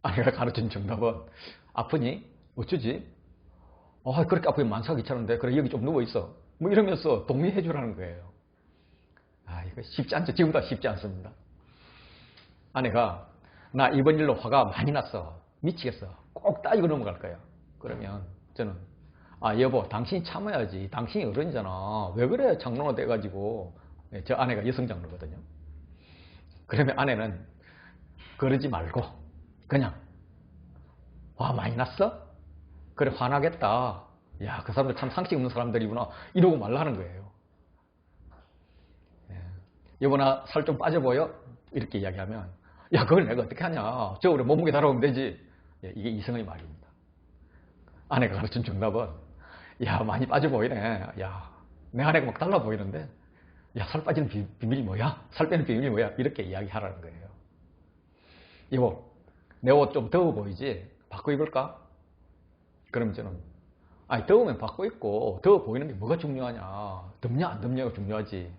아내가 가르친 정답은 아프니? 어쩌지? 그렇게 아프면 만사 귀찮은데 그래 여기 좀 누워있어. 뭐 이러면서 동의해 주라는 거예요. 이거 쉽지 않죠. 지금도 쉽지 않습니다. 아내가 나 이번 일로 화가 많이 났어. 미치겠어. 꼭 따지고 넘어갈 거야. 그러면 저는 여보 당신이 참아야지. 당신이 어른이잖아. 왜 그래 장로가 돼가지고. 저 아내가 여성 장로거든요. 그러면 아내는 그러지 말고 그냥 화 많이 났어? 그래 화나겠다. 야, 그 사람들 참 상식 없는 사람들이구나. 이러고 말라는 거예요. 여보 나 살 좀 빠져 보여? 이렇게 이야기하면 야, 그걸 내가 어떻게 하냐. 저 우리 몸무게 달아오면 되지. 이게 이성의 말입니다. 아내가 가르친 정답은 야, 많이 빠져 보이네. 야, 내 아내가 막 달라 보이는데 야, 살 빠지는 비밀이 뭐야? 살 빼는 비밀이 뭐야? 이렇게 이야기하라는 거예요. 여보, 내 옷 좀 더워 보이지? 바꿔 입을까? 그럼 저는 아니, 더우면 받고 있고, 더워 보이는 게 뭐가 중요하냐. 덥냐, 안 덥냐가 중요하지.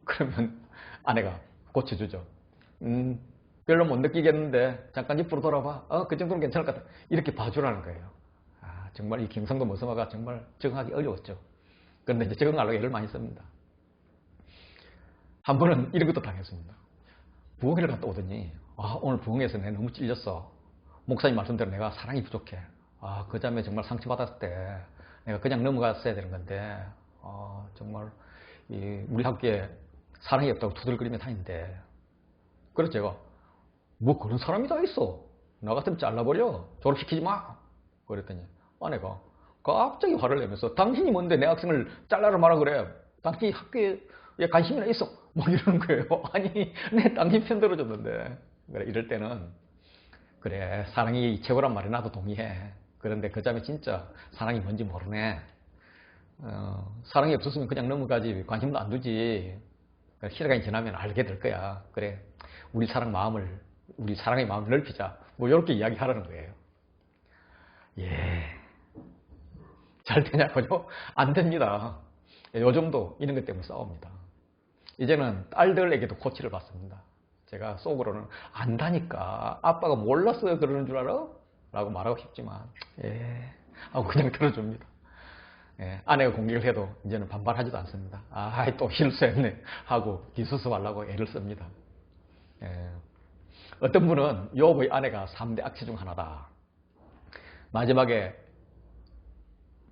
그러면 아내가 고쳐주죠. 별로 못 느끼겠는데, 잠깐 옆으로 돌아봐. 그 정도는 괜찮을 것 같아. 이렇게 봐주라는 거예요. 아, 정말 이 경상도 머스마가 정말 적응하기 어려웠죠. 그런데 이제 적응하려고 애를 많이 씁니다. 한 번은 이런 것도 당했습니다. 부흥회를 갔다 오더니, 오늘 부흥회에서 내가 너무 찔렸어. 목사님 말씀대로 내가 사랑이 부족해. 그 자매 정말 상처받았을 때 내가 그냥 넘어갔어야 되는 건데, 정말 우리 학교에 사랑이 없다고 투덜거리며 다니는데. 그래서 제가, 뭐 그런 사람이 다 있어. 나 같으면 잘라버려. 졸업시키지 마. 그랬더니 아내가 갑자기 화를 내면서, 당신이 뭔데 내 학생을 잘라라 마라 그래. 당신이 학교에 관심이나 있어. 막 이러는 거예요. 아니, 내 당신 편 들어줬는데. 그래, 이럴 때는, 그래, 사랑이 최고란 말에 나도 동의해. 그런데 그 자매 진짜 사랑이 뭔지 모르네. 사랑이 없었으면 그냥 넘어가지, 관심도 안 두지. 시간이 지나면 알게 될 거야. 그래, 우리 사랑의 마음을 넓히자. 뭐 이렇게 이야기하라는 거예요. 예, 잘 되냐고요? 안 됩니다. 요즘도 이런 것 때문에 싸웁니다. 이제는 딸들에게도 코치를 받습니다. 제가 속으로는 안다니까, 아빠가 몰랐어요 그러는 줄 알아? 라고 말하고 싶지만, 하고 그냥 들어줍니다. 아내가 공격을 해도 이제는 반발하지도 않습니다. 또 실수했네 하고 기수습하려고 애를 씁니다. 어떤 분은 요업의 아내가 3대 악취 중 하나다. 마지막에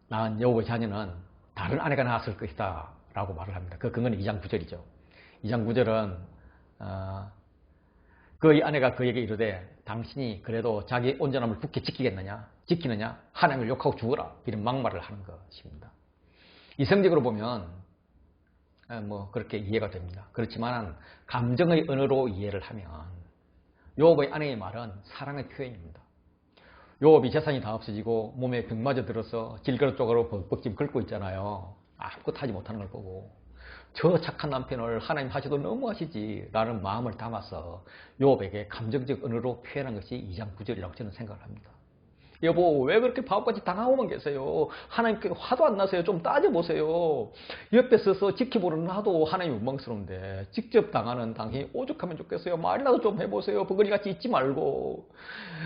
낳은 요업의 자녀는 다른 아내가 낳았을 것이다 라고 말을 합니다. 그 근거는 2장 9절이죠. 2장 9절은 그의 아내가 그에게 이르되, 당신이 그래도 자기 온전함을 굳게 지키느냐 하나님을 욕하고 죽어라, 이런 막말을 하는 것입니다. 이성적으로 보면 뭐 그렇게 이해가 됩니다. 그렇지만 감정의 언어로 이해를 하면 요업의 아내의 말은 사랑의 표현입니다. 요업이 재산이 다 없어지고 몸에 병마저 들어서 질그릇 쪽으로 벅벅 긁고 있잖아요. 아무것도 하지 못하는 걸 보고, 저 착한 남편을 하나님 하셔도 너무 하시지 라는 마음을 담아서 요업에게 감정적 언어로 표현한 것이 2장 9절이라고 저는 생각을 합니다. 여보, 왜 그렇게 바보같이 당하고만 계세요? 하나님께 화도 안 나세요? 좀 따져보세요. 옆에 서서 지켜보는 나도 하나님이 원망스러운데 직접 당하는 당신이 오죽하면 좋겠어요. 말이라도 좀 해보세요. 버거리같이 있지 말고,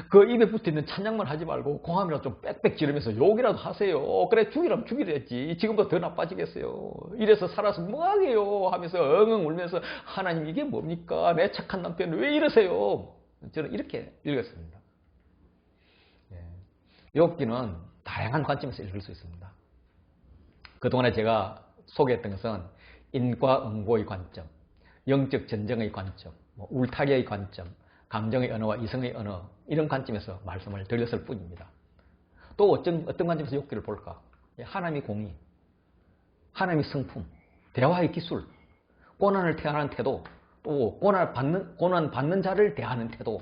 그 입에 붙어있는 찬양만 하지 말고 공함이라도 좀 빽빽 지르면서 욕이라도 하세요. 그래, 죽이라면 죽이려 했지. 지금보다 더 나빠지겠어요. 이래서 살아서 뭐하게요 하면서 엉엉 울면서, 하나님 이게 뭡니까? 내 착한 남편 왜 이러세요? 저는 이렇게 읽었습니다. 욥기는 다양한 관점에서 읽을 수 있습니다. 그동안에 제가 소개했던 것은 인과응보의 관점, 영적 전쟁의 관점, 울타기의 관점, 감정의 언어와 이성의 언어, 이런 관점에서 말씀을 드렸을 뿐입니다. 또 어떤 관점에서 욥기를 볼까? 하나님의 공의, 하나님의 성품, 대화의 기술, 고난을 태하는 태도, 또 고난 받는 자를 대하는 태도,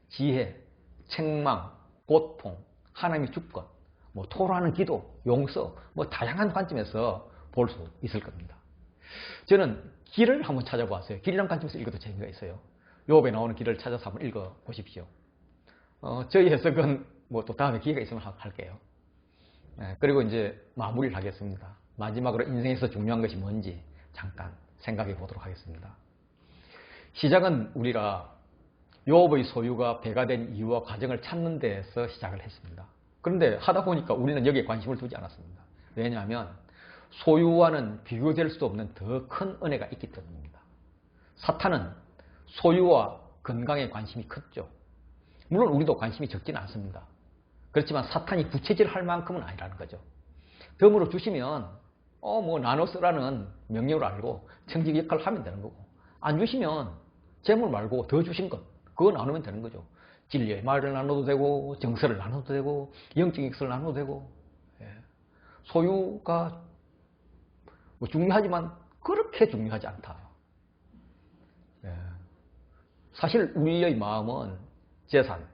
지혜, 책망, 고통, 하나님의 주권, 토로하는 기도, 용서, 다양한 관점에서 볼 수 있을 겁니다. 저는 길을 한번 찾아보았어요. 길이라는 관점에서 읽어도 재미가 있어요. 욥에 나오는 길을 찾아서 한번 읽어보십시오. 저희 해석은 또 다음에 기회가 있으면 할게요. 그리고 이제 마무리를 하겠습니다. 마지막으로 인생에서 중요한 것이 뭔지 잠깐 생각해 보도록 하겠습니다. 시작은 우리가 욥의 소유가 배가 된 이유와 과정을 찾는 데에서 시작을 했습니다. 그런데 하다 보니까 우리는 여기에 관심을 두지 않았습니다. 왜냐하면 소유와는 비교될 수 없는 더 큰 은혜가 있기 때문입니다. 사탄은 소유와 건강에 관심이 컸죠. 물론 우리도 관심이 적지는 않습니다. 그렇지만 사탄이 부채질할 만큼은 아니라는 거죠. 덤으로 주시면 나눠 쓰라는 명령으로 알고 청지기 역할을 하면 되는 거고, 안 주시면 재물 말고 더 주신 것, 그거 나누면 되는 거죠. 진리의 말을 나눠도 되고, 정서를 나눠도 되고, 영적인 것을 나눠도 되고. 소유가 중요하지만 그렇게 중요하지 않다. 사실 우리의 마음은 재산,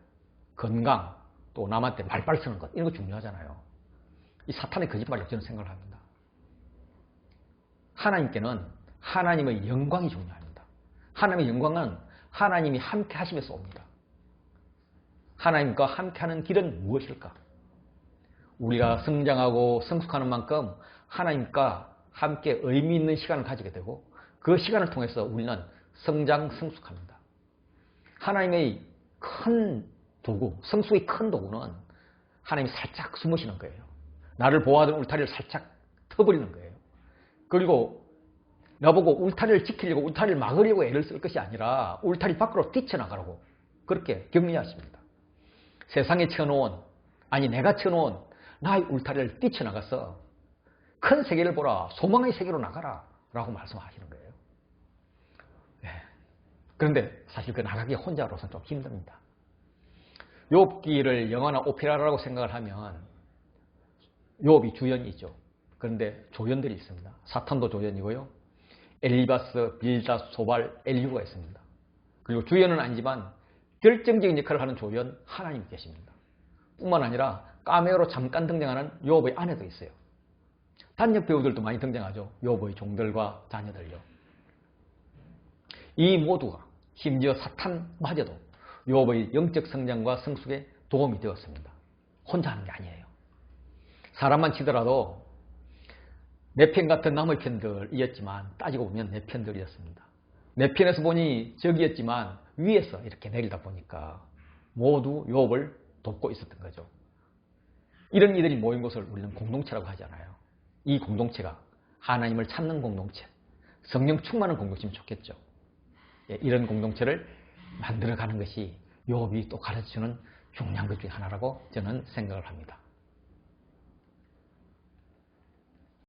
건강, 또 남한테 말빨 쓰는 것, 이런 거 중요하잖아요. 이 사탄의 거짓말이라고 저는 생각을 합니다. 하나님께는 하나님의 영광이 중요합니다. 하나님의 영광은 하나님이 함께 하심에서 옵니다. 하나님과 함께하는 길은 무엇일까? 우리가 성장하고 성숙하는 만큼 하나님과 함께 의미 있는 시간을 가지게 되고 그 시간을 통해서 우리는 성장, 성숙합니다. 하나님의 큰 도구, 성숙의 큰 도구는 하나님이 살짝 숨으시는 거예요. 나를 보호하던 울타리를 살짝 터버리는 거예요. 그리고 나보고 울타리를 지키려고 울타리를 막으려고 애를 쓸 것이 아니라 울타리 밖으로 뛰쳐나가라고 그렇게 격려하십니다. 세상에 쳐놓은, 아니 내가 쳐놓은 나의 울타리를 뛰쳐나가서 큰 세계를 보라, 소망의 세계로 나가라 라고 말씀하시는 거예요. 네. 그런데 사실 그 나가기 혼자로서는 좀 힘듭니다. 욥기를 영화나 오페라라고 생각을 하면 욥이 주연이죠. 그런데 조연들이 있습니다. 사탄도 조연이고요. 엘리바스, 빌닷, 소발, 엘리후가 있습니다. 그리고 주연은 아니지만 결정적인 역할을 하는 조연 하나님이 계십니다. 뿐만 아니라 카메오로 잠깐 등장하는 욥의 아내도 있어요. 단역 배우들도 많이 등장하죠. 욥의 종들과 자녀들요. 이 모두가 심지어 사탄마저도 욥의 영적 성장과 성숙에 도움이 되었습니다. 혼자 하는 게 아니에요. 사람만 치더라도 내 편 같은 남의 편들이었지만 따지고 보면 내 편들이었습니다. 내 편에서 보니 적이었지만 위에서 이렇게 내리다 보니까 모두 욥을 돕고 있었던 거죠. 이런 이들이 모인 것을 우리는 공동체라고 하잖아요. 이 공동체가 하나님을 찾는 공동체, 성령 충만한 공동체면 좋겠죠. 이런 공동체를 만들어가는 것이 욥이 또 가르쳐주는 중요한 것 중에 하나라고 저는 생각을 합니다.